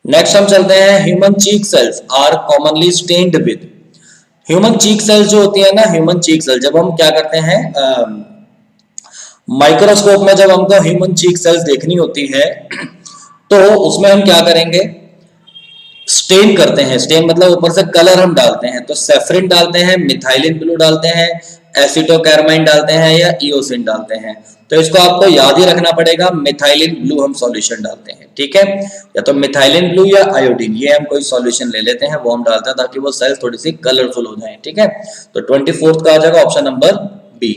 नेक्स्ट हम चलते हैं, human cheek cells are commonly stained with. Human cheek cells जो होती है ना, ह्यूमन चीक सेल जब हम क्या करते हैं माइक्रोस्कोप में जब हमको ह्यूमन चीक सेल्स देखनी होती है तो उसमें हम क्या करेंगे, स्टेन करते हैं। स्टेन मतलब ऊपर से कलर हम डालते हैं, तो सेफ्रिन डालते हैं, मिथाइलिन ब्लू डालते हैं, एसिटोकैरमाइन डालते हैं, या इओसिन डालते हैं। तो इसको आपको याद ही रखना पड़ेगा, मिथाइलिन ब्लू हम सॉल्यूशन डालते हैं, ठीक है। या तो मिथाइलिन ब्लू या आयोडीन, ये हम कोई सॉल्यूशन ले लेते हैं, वो हम डालते हैं ताकि वो सेल्स थोड़ी सी कलरफुल हो जाए, ठीक है। तो 24 का आ जाएगा ऑप्शन नंबर बी।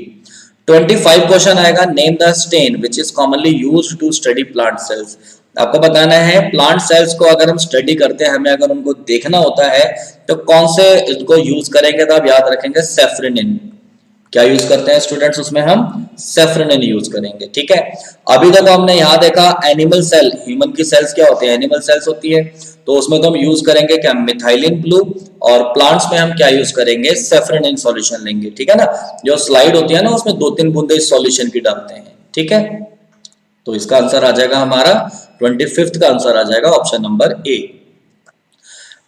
25 क्वेश्चन आएगा, name the stain which is commonly used to study plant cells. आपको बताना है प्लांट सेल्स को अगर हम स्टडी करते हैं, हमें अगर उनको देखना होता है तो कौन से इसको यूज करेंगे, तो आप याद रखेंगे सेफ्रिनिन। क्या यूज करते हैं स्टूडेंट्स, उसमें हम सेफ्रिनिन यूज करेंगे, ठीक है। अभी तक हमने यहाँ देखा एनिमल सेल, ह्यूमन की सेल्स क्या होती है, एनिमल सेल्स होती है, तो उसमें तो हम यूज करेंगे क्या, मिथाइलिन ब्लू, और प्लांट्स में हम क्या यूज करेंगे, सेफ्रिनिन सॉल्यूशन लेंगे, ठीक है ना। जो स्लाइड होती है ना उसमें 2-3 बूंदे इस सॉल्यूशन की डालते हैं, ठीक है। तो इसका आंसर आ जाएगा हमारा 25 का आंसर आ जाएगा option number A.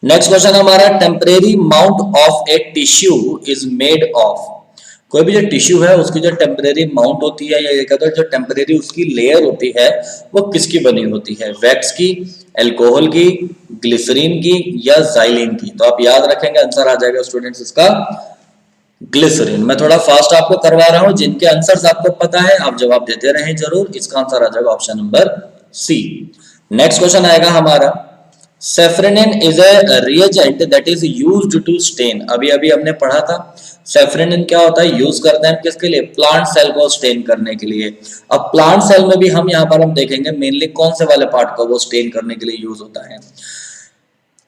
Next question हमारा, temporary mount of a tissue is made of. कोई भी जो टिश्यू है उसकी जो टेम्परेरी माउंट होती है, या ये कहते हैं जो टेम्परेरी उसकी लेयर होती है वो किसकी बनी होती है, वैक्स की, अल्कोहल की, ग्लिसरीन की, या जाइलिन की। तो आप याद रखेंगे आंसर आ जाएगा स्टूडेंट्स इसका ग्लिसरीन। मैं थोड़ा फास्ट आपको करवा रहा हूं, जिनके आंसर्स आपको पता है आप जवाब देते रहें जरूर। इसका आंसर आ जाएगा option number C. Next question आएगा हमारा, safranin is a reagent that is used to stain. अभी अभी हमने पढ़ा था सेफ्रिनिन क्या होता है, यूज करते हैं किसके लिए, प्लांट सेल को स्टेन करने के लिए। अब प्लांट सेल में भी हम यहाँ पर हम देखेंगे मेनली कौन से वाले पार्ट को वो स्टेन करने के लिए यूज होता है।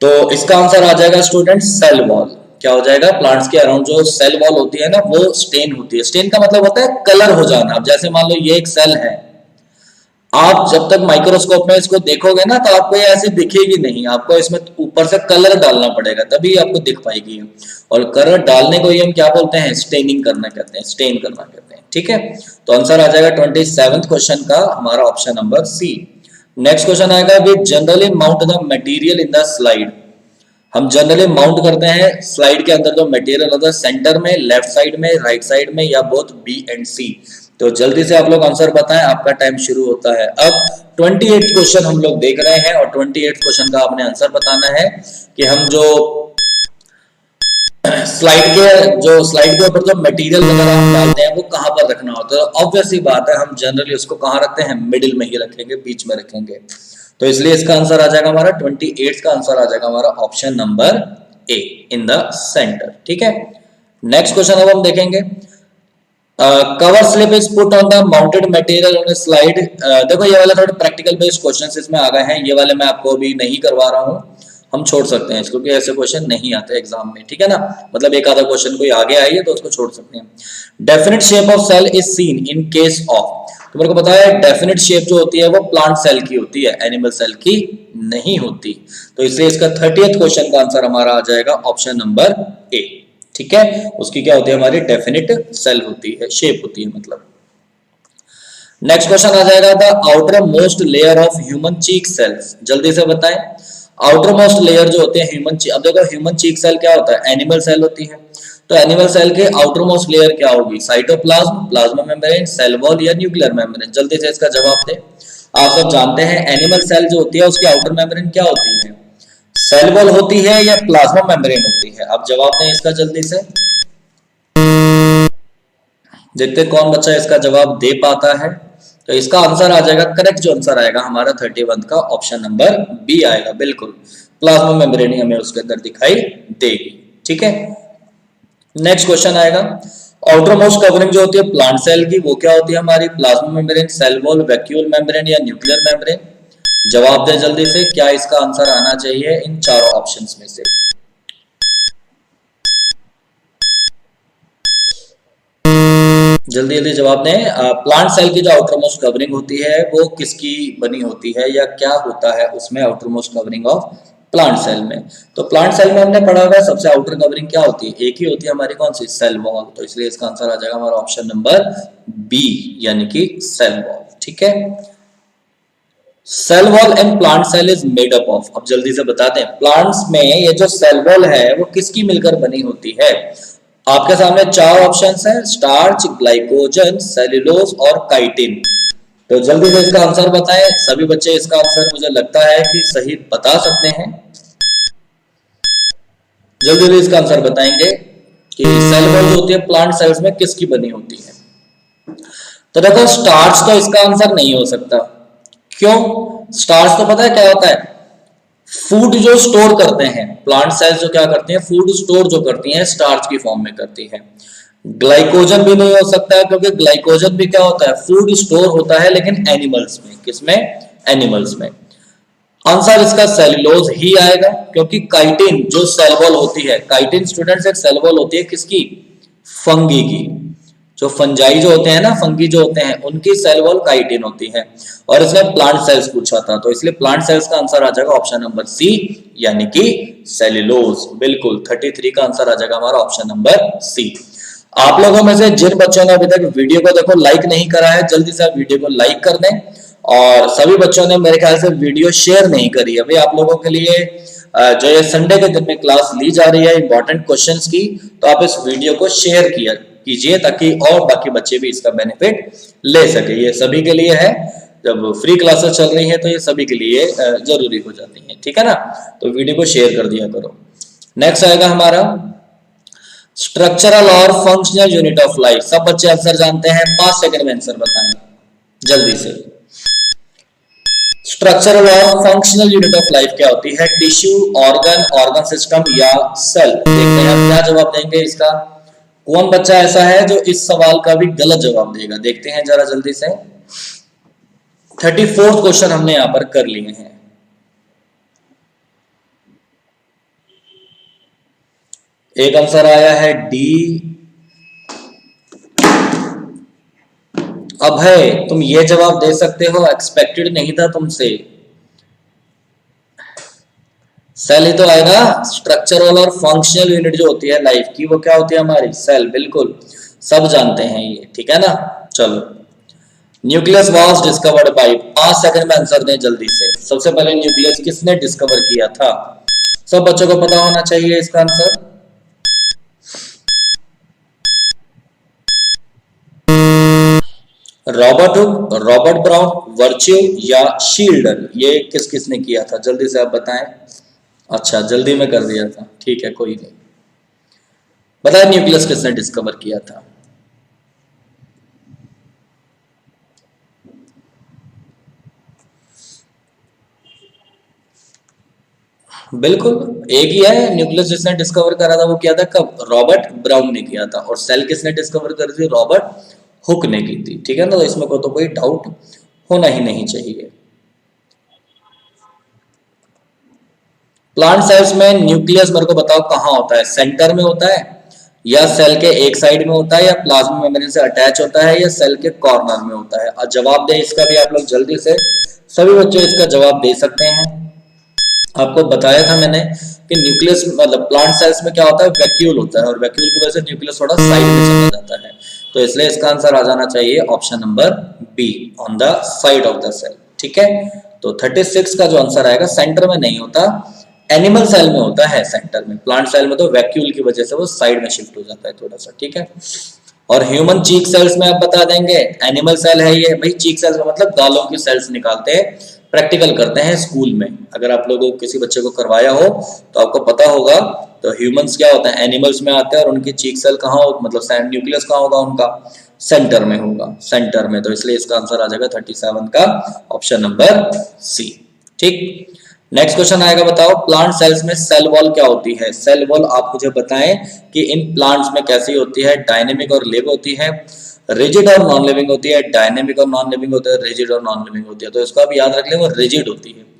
तो इसका आंसर आ जाएगा स्टूडेंट सेल वॉल। क्या हो जाएगा, प्लांट्स के अराउंड जो सेल वॉल होती है ना वो स्टेन होती है। स्टेन का मतलब होता है कलर हो जाना। अब जैसे मान लो ये एक सेल है, आप जब तक माइक्रोस्कोप में इसको देखोगे ना तो आपको ये ऐसे दिखेगी नहीं, आपको इसमें ऊपर से कलर डालना पड़ेगा तभी आपको दिख पाएगी। और कलर डालने को ये हम क्या बोलते हैं, स्टेनिंग करना कहते हैं, स्टेन करना कहते हैं, ठीक है। तो आंसर आ जाएगा 27th क्वेश्चन का हमारा option number C. Next question आएगा, we generally mount the material in the slide. हम जनरली माउंट करते हैं स्लाइड के अंदर जो मटेरियल होता है सेंटर में, लेफ्ट साइड में, राइट साइड में, या बोथ बी एंड सी। तो जल्दी से आप लोग आंसर बताएं, आपका टाइम शुरू होता है अब। 28 क्वेश्चन हम लोग देख रहे हैं और 28 क्वेश्चन का आपने आंसर बताना है कि हम जो स्लाइड के ऊपर जो मटेरियल वगैरह हम डालते हैं वो कहां पर रखना होता है। ऑब्वियस सी बात है, हम जनरली उसको कहां रखते हैं, मिडिल में ही रखेंगे, बीच में रखेंगे। तो इसलिए इसका आंसर आ जाएगा हमारा 28 का आंसर आ जाएगा हमारा option number A, in the centre. ठीक है, नेक्स्ट क्वेश्चन अब हम देखेंगे। Cover slip is put on the mounted material on A slide. देखो ये वाला थोड़ा प्रैक्टिकल बेस्ड क्वेश्चन इसमें आ गए हैं, ये वाले मैं आपको अभी नहीं करवा रहा हूं, हम छोड़ सकते हैं इसको, क्योंकि ऐसे क्वेश्चन नहीं आते एग्जाम में। ठीक है ना, मतलब एक आधा क्वेश्चन कोई आगे आई है तो उसको छोड़ सकते हैं। Definite shape of cell is seen in case of, तो मेरे को पता है डेफिनेट शेप जो होती है वो प्लांट सेल की होती है, एनिमल सेल की नहीं होती। तो इसलिए इसका 30th क्वेश्चन का आंसर हमारा आ जाएगा ऑप्शन नंबर ए। ठीक है, उसकी क्या होती है, हमारी डेफिनेट सेल होती है, शेप होती है मतलब। नेक्स्ट क्वेश्चन आ जाएगा the outermost layer of human cheek cells. जल्दी से बताएं, आउटर मोस्ट लेयर जो होते हैं ह्यूमन चीक, अब देखो ह्यूमन चीक सेल क्या होता है, एनिमल सेल होती है। तो एनिमल सेल के आउटर मोस्ट लेयर क्या होगी, cytoplasm, plasma membrane, cell wall या न्यूक्लियर मेम्ब्रेन। जल्दी से इसका जवाब दे। आप सब जानते हैं एनिमल सेल जो होती है उसकी आउटर मेम्ब्रेन क्या होती है, सेल वॉल होती है या प्लाज्मा मेम्ब्रेन होती है। आप जवाब दें इसका जल्दी से, देखते कौन बच्चा इसका जवाब दे पाता है। तो इसका आंसर आ जाएगा, करेक्ट जो आंसर आएगा हमारा 31 का ऑप्शन नंबर बी आएगा, बिल्कुल प्लाज्मा मेम्ब्रेन ही हमें उसके अंदर दिखाई देगी। ठीक है, नेक्स्ट क्वेश्चन आएगा, आउटर मोस्ट कवरिंग जो होती है प्लांट सेल की वो क्या होती है हमारी, plasma membrane, cell wall, vacuole membrane या न्यूक्लियर मेम्ब्रेन। जवाब दे जल्दी से, क्या इसका आंसर आना चाहिए इन चारों ऑप्शंस में से। जल्दी जल्दी जवाब दें। प्लांट सेल की जो आउटर मोस्ट कवरिंग होती है वो किसकी बनी होती है या क्या होता है उसमें outermost covering of plant cell में। तो प्लांट सेल में हमने पढ़ा हुआ है सबसे आउटर कवरिंग क्या होती है, एक ही होती है हमारी, कौन सी, सेल वॉल। तो इसलिए इसका आंसर आ जाएगा हमारा ऑप्शन नंबर बी, यानी कि सेल वॉल। ठीक है, cell wall and plant cell is made up of. अब जल्दी से बताते हैं, प्लांट्स में ये जो सेल वॉल है वो किसकी मिलकर बनी होती है। आपके सामने चार ऑप्शंस हैं, स्टार्च, ग्लाइकोजन, सेल्यूलोज और काइटिन। तो जल्दी से इसका आंसर बताएं। सभी बच्चे इसका आंसर मुझे लगता है कि सही बता सकते हैं। जल्दी से इसका आंसर बताएंगे कि सेल वॉल जो होती है प्लांट सेल्स में किसकी बनी होती है। तो देखो स्टार्च तो इसका आंसर नहीं हो सकता, क्यों, स्टार्च तो पता है क्या होता है, फूड जो स्टोर करते हैं, प्लांट सेल्स जो क्या करती हैं, फूड स्टोर जो करती हैं स्टार्च की फॉर्म में करती हैं। ग्लाइकोजन भी नहीं हो सकता है, क्योंकि ग्लाइकोजन भी क्या होता है, फूड स्टोर होता है, लेकिन एनिमल्स में, किसमें, एनिमल्स में। आंसर इसका सेल्यूलोज ही आएगा, क्योंकि काइटिन जो सेल वॉल होती है, काइटिन स्टूडेंट्स एक सेल वॉल होती है किसकी, फंगी की। जो फंजाई जो होते हैं ना, फंगी जो होते हैं, उनकी सेल वॉल काइटिन होती है। और इसमें प्लांट सेल्स पूछा था, तो इसलिए प्लांट सेल्स का आंसर आ जाएगा ऑप्शन नंबर सी, यानी कि सेल्यूलोज। बिल्कुल 33 का आंसर आ जाएगा हमारा ऑप्शन नंबर सी। आप लोगों में से जिन बच्चों ने अभी तक वीडियो को देखो लाइक नहीं करा है, जल्दी से आप वीडियो को लाइक कर दें। और सभी बच्चों ने मेरे ख्याल से वीडियो शेयर नहीं करी है। भाई आप लोगों के लिए जो ये संडे के दिन में क्लास ली जा रही है इंपॉर्टेंट क्वेश्चंस की, तो आप इस वीडियो को शेयर कीजिए ताकि और बाकी बच्चे भी इसका बेनिफिट ले सके। ये सभी के लिए है, जब फ्री क्लासेस चल रही है तो ये सभी के लिए जरूरी हो जाती है। ठीक है ना, तो वीडियो को शेयर कर दिया करो। नेक्स्ट आएगा हमारा स्ट्रक्चरल और फंक्शनल यूनिट ऑफ लाइफ। सब बच्चे आंसर जानते हैं, 5 सेकंड में आंसर बताएं जल्दी से। स्ट्रक्चरल और फंक्शनल यूनिट ऑफ लाइफ क्या होती है, टिश्यू, ऑर्गन, ऑर्गन सिस्टम या सेल। देखते हैं आप क्या जवाब देंगे इसका। कौन बच्चा ऐसा है जो इस सवाल का भी गलत जवाब देगा, देखते हैं जरा जल्दी से। 34th क्वेश्चन हमने यहां पर कर लिए हैं। एक आंसर आया है डी। अभय तुम ये जवाब दे सकते हो, एक्सपेक्टेड नहीं था तुमसे। सेल ही तो आएगा। स्ट्रक्चरल और फंक्शनल यूनिट जो होती है लाइफ की वो क्या होती है हमारी, सेल। बिल्कुल सब जानते हैं ये, ठीक है ना। चलो, nucleus was discovered by, 5 second में आंसर दें जल्दी से। सबसे पहले न्यूक्लियस किसने डिस्कवर किया था, सब बच्चों को पता होना चाहिए इसका answer. Robert Hooke, Robert brown, virtue या शील्डन, ये किस किसने किया था, जल्दी से आप बताएं। अच्छा, जल्दी में कर दिया था, ठीक है कोई नहीं। बताएं न्यूक्लियस किसने डिस्कवर किया था। बिल्कुल, एक ही है न्यूक्लियस जिसने डिस्कवर करा था, वो किया था कब, रॉबर्ट ब्राउन ने किया था। और सेल किसने डिस्कवर करी थी, रॉबर्ट हुक ने की थी, ठीक है ना। तो इसमें को तो कोई डाउट होना ही नहीं चाहिए। प्लांट सेल्स में न्यूक्लियस मेरे को बताओ कहाँ होता है, सेंटर में होता है या सेल के एक साइड में होता है या प्लाज्मा मेम्ब्रेन से अटैच होता है या सेल के कॉर्नर में होता है। और जवाब दे इसका भी आप लोग जल्दी से, सभी बच्चे इसका जवाब दे सकते हैं। आपको बताया था मैंने कि न्यूक्लियस मतलब प्लांट सेल्स में क्या होता है, वैक्यूल होता है, और वैक्यूल की वजह से न्यूक्लियस थोड़ा साइड में चला जाता है। तो इसलिए इसका आंसर आ जाना चाहिए option number B, on the side of the cell, ठीक है। तो 36 का जो आंसर आएगा, सेंटर में नहीं होता, एनिमल सेल में होता है सेंटर में। प्लांट सेल में तो वैक्यूल की वजह से वो साइड में शिफ्ट हो जाता है थोड़ा सा, ठीक है। और ह्यूमन चीक सेल्स में आप बता देंगे, एनिमल सेल है ये भाई। चीक सेल्स का मतलब गालों की सेल्स निकालते हैं, प्रैक्टिकल करते हैं स्कूल में। अगर आप लोगों को किसी बच्चे को करवाया हो तो आपको पता होगा। तो ह्यूमंस क्या होता है, एनिमल्स में आते हैं, और उनकी चीक सेल कहाँ हो, मतलब न्यूक्लियस कहाँ होगा उनका, सेंटर में होगा, सेंटर में। तो इसलिए इसका आंसर आ जाएगा 37 का ऑप्शन नंबर सी, ठीक। नेक्स्ट क्वेश्चन आएगा, बताओ प्लांट सेल्स में सेल वॉल क्या होती है। सेल वॉल आप मुझे बताएं कि इन प्लांट्स में कैसी होती है, डायनेमिक और लिव होती है, रिजिड और नॉन लिविंग होती है, डायनेमिक और नॉन लिविंग होती है, रिजिड और नॉन लिविंग होती है। तो इसको आप याद रख लेंगे, रिजिड होती है।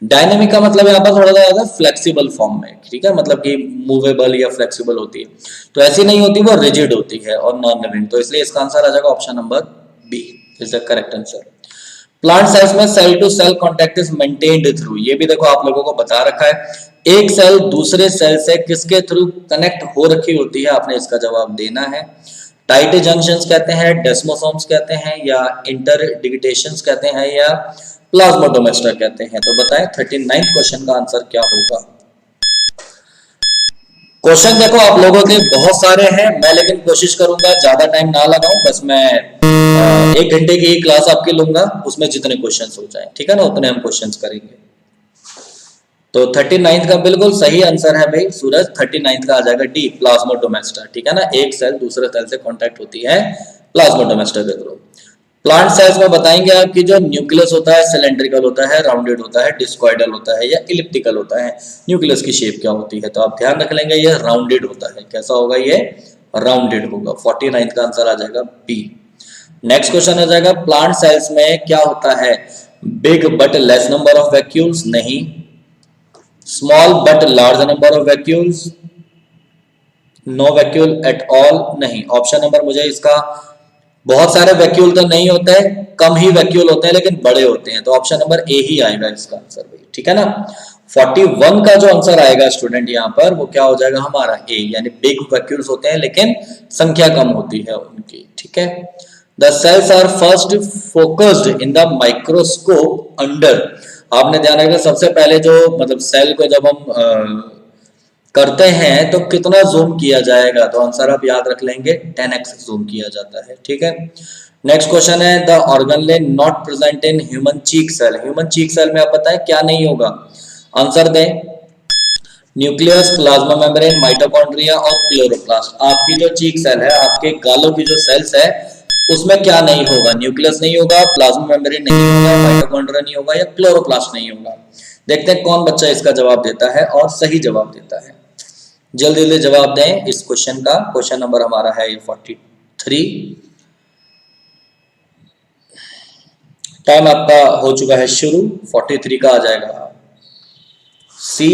डायनेमिक का मतलब यहाँ पर थोड़ा सा ज्यादा फ्लेक्सिबल फॉर्म में, ठीक है, मतलब कि मूवेबल या फ्लेक्सिबल होती है। तो ऐसी नहीं होती, वो रिजिड होती है और नॉन लिविंग। तो इसलिए इसका आंसर आ जाएगा option number B is the correct answer. Plant cells में cell to cell contact is maintained through, ये भी देखो आप लोगों को बता रखा है। एक सेल दूसरे सेल से किसके थ्रू कनेक्ट हो रखी होती है, आपने इसका जवाब देना है। टाइट जंक्शंस कहते हैं, डेस्मोसोम्स कहते हैं, या इंटरडिजिटेशंस कहते हैं, या प्लाज्मोडोमेस्टा कहते हैं। तो बताएं 39 क्वेश्चन का आंसर क्या होगा। क्वेश्चन देखो आप लोगों के बहुत सारे हैं, मैं लेकिन कोशिश करूंगा ज्यादा टाइम ना लगाऊं। बस मैं 1 घंटे की क्लास आपकी लूंगा, उसमें जितने क्वेश्चंस हो जाए, ठीक है ना, उतने हम क्वेश्चंस करेंगे। तो 39 का बिल्कुल सही आंसर है भाई सूरज, 39 का आ जाएगा डी, प्लाज्मोडोमेस्टा, ठीक है ना। एक सेल दूसरे सेल से कांटेक्ट होती है प्लाज्मोडोमेस्टा के थ्रू। प्लांट सेल्स में बताएंगे आपकी जो न्यूक्लियस होता है, सिलेंड्रिकल होता है, राउंडेड होता है, डिस्कॉइडल होता है, या इलिप्टिकल होता है। न्यूक्लियस की शेप क्या होती है, तो आप ध्यान रख लेंगे ये राउंडेड होता है। कैसा होगा ये, राउंडेड होगा। 49 का आंसर आ जाएगा बी। नेक्स्ट क्वेश्चन आ जाएगा, प्लांट सेल्स में क्या होता है, big but less number of vacuoles, नहीं। Small but large number of vacuoles, no vacuole at all, नहीं। ऑप्शन नंबर मुझे इसका, बहुत सारे वैक्यूल तो नहीं होते हैं, कम ही वैक्यूल होते हैं लेकिन बड़े होते हैं। तो ऑप्शन नंबर ए ही आएगा इसका आंसर भाई, ठीक है ना। 41 का जो आंसर आएगा स्टूडेंट यहाँ पर, वो क्या हो जाएगा हमारा ए, यानी बिग वैक्यूल्स होते हैं लेकिन संख्या कम होती है उनकी, ठीक है। The cells are first focused in the microscope under, आपने ध्यान रखना सबसे पहले जो मतलब सेल को जब हम करते हैं तो कितना जूम किया जाएगा, तो आंसर आप याद रख लेंगे 10x जूम किया जाता है, ठीक है। नेक्स्ट क्वेश्चन है, the organelle not present in human cheek cell, human cheek cell में आप बताएं क्या नहीं होगा, आंसर दें। न्यूक्लियस, प्लाज्मा मेम्ब्रेन, माइटोकॉन्ड्रिया और क्लोरोप्लास्ट। आपकी जो चीक सेल है, आपके गालों की जो सेल्स है, उसमें क्या नहीं होगा, न्यूक्लियस नहीं होगा, प्लाज्मा मेम्ब्रेन नहीं होगा, माइटोकॉन्ड्रिया नहीं होगा, या क्लोरोप्लास्ट नहीं होगा। देखते हैं कौन बच्चा इसका जवाब देता है और सही जवाब देता है। जल्दी जल्दी जवाब दें इस क्वेश्चन का। क्वेश्चन नंबर हमारा है 43। टाइम आपका हो चुका है शुरू। 43 का आ जाएगा सी,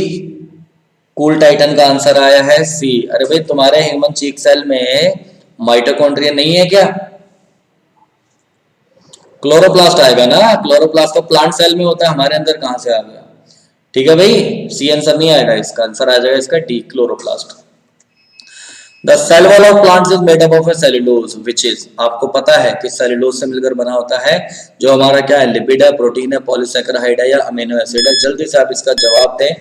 कूल टाइटन का आंसर आया है सी। अरे भाई तुम्हारे ह्यूमन चीक सेल में माइटोकॉन्ड्रिया नहीं है क्या, क्लोरोप्लास्ट आएगा ना। क्लोरोप्लास्ट तो प्लांट सेल में होता है, हमारे अंदर कहां से आ गया, ठीक है भाई। सी आंसर नहीं आएगा, इसका आंसर आ जाएगा इसका D, chloroplast. The cell wall of plants is made up of a cellulose which is, आपको पता है कि सेल्यूलोज से मिलकर बना होता है जो हमारा क्या है, लिपिड है, प्रोटीन है, पॉलीसैकेराइड है या अमीनो एसिड है। जल्दी से आप इसका जवाब दें।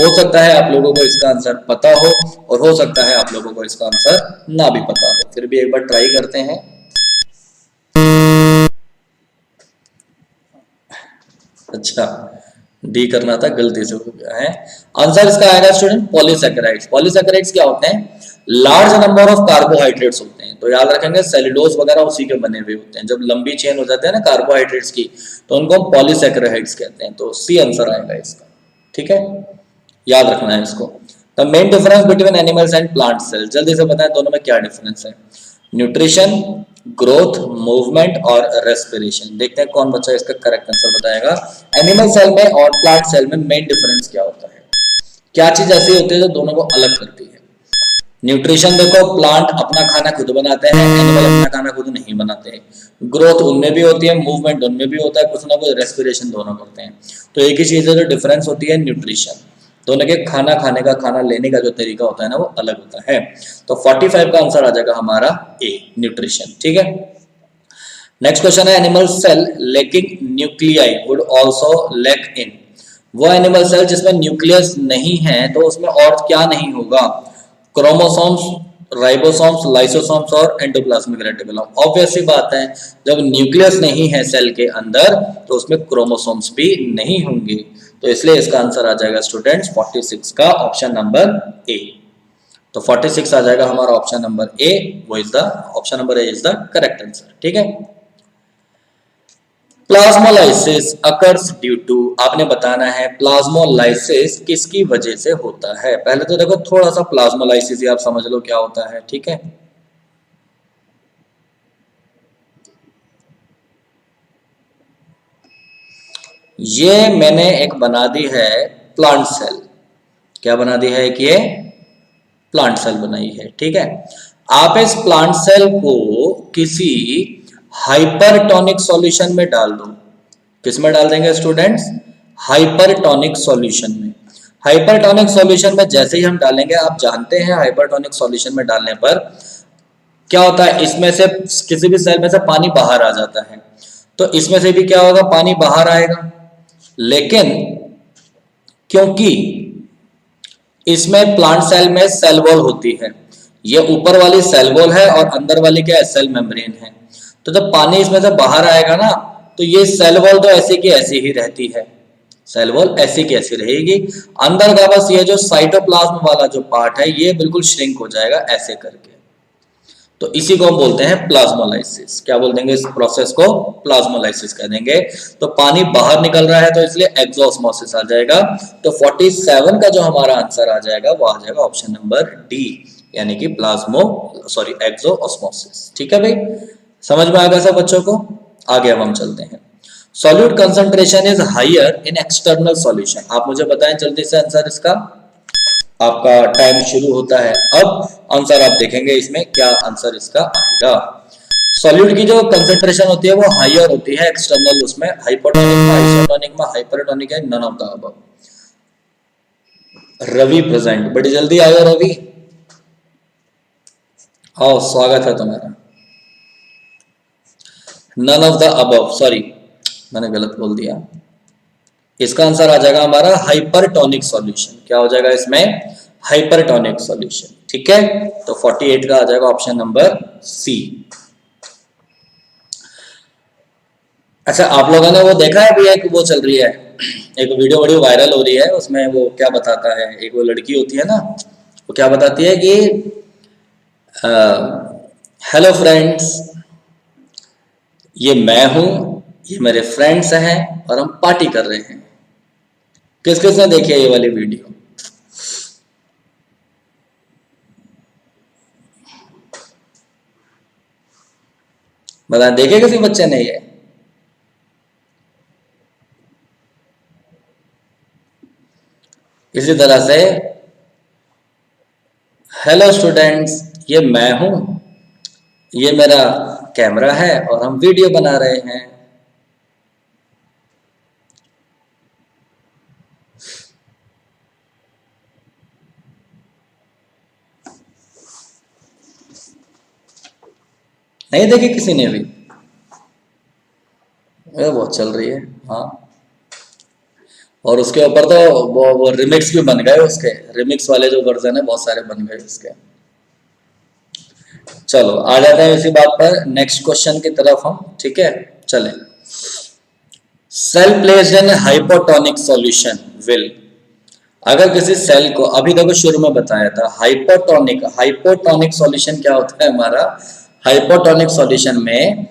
हो सकता है आप लोगों को इसका आंसर पता हो और हो सकता है आप लोगों को इसका आंसर ना भी पता हो, फिर भी एक बार ट्राई करते हैं। अच्छा, डी करना था, गलती से हो गया है। आंसर इसका आएगा स्टूडेंट पॉलीसैकेराइड्स। पॉलीसैकेराइड्स क्या होते हैं? लार्ज नंबर ऑफ कार्बोहाइड्रेट्स होते हैं। तो याद रखेंगे सेल्यूलोज वगैरह उसी के बने हुए होते हैं। जब लंबी चेन हो जाते हैं ना कार्बोहाइड्रेट्स की, तो उनको पॉलीसैकेराइड्स कहते हैं। तो सी आंसर आएगा इसका, ठीक है, याद रखना है इसको। The main difference between animals and plant cell, जल्दी से बताएं दोनों में क्या डिफरेंस है। न्यूट्रिशन, ग्रोथ, मूवमेंट और रेस्पिरेशन। देखते हैं कौन बच्चा इसका करेक्ट आंसर बताएगा। एनिमल सेल में और प्लांट सेल में मेन डिफरेंस क्या होता है? क्या चीज ऐसी होती है जो दोनों को अलग करती है? न्यूट्रिशन देखो, प्लांट अपना खाना खुद बनाते हैं, एनिमल अपना खाना खुद नहीं बनाते हैं। ग्रोथ उनमें भी होती है, मूवमेंट उनमें भी होता है, कुछ ना कुछ रेस्पिरेशन दोनों करते हैं। तो एक ही चीज है जो डिफरेंस होती है, न्यूट्रिशन। दोनों के खाना खाने का, खाना लेने का जो तरीका होता है ना, वो अलग होता है। तो 45 का आंसर आ जाएगा हमारा ए, न्यूट्रिशन, ठीक है। नेक्स्ट क्वेश्चन है, animal cell lacking nuclei would also lack in, वो एनिमल सेल जिसमें न्यूक्लियस नहीं है तो उसमें और क्या नहीं होगा? क्रोमोसोम्स, राइबोसोम्स, लाइसोसोम्स और एंडोप्लाज्मिक रेटिकुलम। ऑब्वियस सी बात है, जब न्यूक्लियस नहीं है सेल के अंदर तो उसमें क्रोमोसोम्स भी नहीं होंगे। तो इसलिए इसका आंसर आ जाएगा स्टूडेंट्स 46 का ऑप्शन नंबर ए। तो 46 आ जाएगा हमारा ऑप्शन नंबर ए, वो is the option number A is the correct answer, ठीक है। प्लाज्मोलाइसिस अकर्स ड्यू टू, आपने बताना है प्लाज्मोलाइसिस किसकी वजह से होता है। पहले तो देखो थोड़ा सा प्लाज्मोलाइसिस ही आप समझ लो क्या होता है, ठीक है। ये मैंने एक बना दी है प्लांट सेल। क्या बना दी है? एक ये प्लांट सेल बनाई है, ठीक है। आप इस प्लांट सेल को किसी हाइपरटोनिक सॉल्यूशन में डाल दो। किस में डाल देंगे स्टूडेंट्स? हाइपरटोनिक सॉल्यूशन में। हाइपरटोनिक सॉल्यूशन में जैसे ही हम डालेंगे, आप जानते हैं हाइपरटोनिक सॉल्यूशन में डालने पर क्या होता है, इसमें से किसी भी सेल में से पानी बाहर आ जाता है। तो इसमें से भी क्या होगा, पानी बाहर आएगा। लेकिन क्योंकि इसमें प्लांट सेल में सेल वॉल होती है, ये ऊपर वाली सेल वॉल है और अंदर वाली क्या है, सेल मेम्ब्रेन है। तो जब पानी इसमें से बाहर आएगा ना, तो ये सेल वॉल तो ऐसी की ऐसी ही रहती है, सेल वॉल ऐसी की ऐसी रहेगी। अंदर का बस ये जो साइटोप्लाज्म वाला जो पार्ट है ये बिल्कुल श्रिंक हो जाएगा ऐसे करके। तो इसी को हम बोलते हैं प्लाज्मोलाइसिस। क्या बोल देंगे इस प्रोसेस को? प्लाज्मोलाइसिस कह देंगे। तो पानी बाहर निकल रहा है तो इसलिए एक्सोस्मोसिस आ जाएगा। तो 47 का जो हमारा आंसर आ जाएगा वो आ जाएगा ऑप्शन नंबर डी, यानी कि एक्सोस्मोसिस, ठीक है भाई। समझ में आ गया सब बच्चों को? आगे अब हम चलते हैं। Solute concentration is higher in external solution, आप मुझे बताएं जल्दी से आंसर इसका। आपका टाइम शुरू होता है अब। आंसर आप देखेंगे इसमें क्या आंसर इसका आएगा। सॉल्यूट की जो कंसेंट्रेशन होती है वो हायर होती है एक्सटर्नल, उसमें हाइपोटोनिक में, आइसोटोनिक में, हाइपरटोनिक है, none of the above. Ravi present, बड़ी जल्दी आयो रवि, आओ स्वागत है तुम्हारा। None of the above, sorry मैंने गलत बोल दिया। इसका आंसर आ जाएगा हमारा हाइपरटोनिक सॉल्यूशन। क्या हो जाएगा इसमें? हाइपरटोनिक सॉल्यूशन, ठीक है। तो 48 का आ जाएगा ऑप्शन नंबर सी। अच्छा, आप लोगों ने वो देखा है, अभी एक वो चल रही है, एक वीडियो बड़ी वायरल हो रही है, उसमें वो क्या बताता है, एक वो लड़की होती है ना, वो क्या बताती है कि हेलो फ्रेंड्स, ये मैं हूं, ये मेरे फ्रेंड्स हैं और हम पार्टी कर रहे हैं। किस किसने देखी है ये वाली वीडियो? बता, देखे किसी बच्चे ने ये? इसी तरह से हेलो स्टूडेंट्स, ये मैं हूं, ये मेरा कैमरा है और हम वीडियो बना रहे हैं। नहीं देखी किसी ने भी? बहुत चल रही है। हाँ, और उसके ऊपर तो वो रिमिक्स भी बन गए, उसके रिमिक्स वाले जो वर्जन है बहुत सारे बन गए उसके। चलो आ जाते हैं इसी बात पर नेक्स्ट क्वेश्चन की तरफ हम, ठीक है। चलें, cell placed in hypotonic solution will, अगर किसी सेल को, अभी देखो शुरू में बताया था हाइपोटोनिक, हाइपोटोनिक सॉल्यूशन क्या होता है हमारा, हाइपोटोनिक सॉल्यूशन में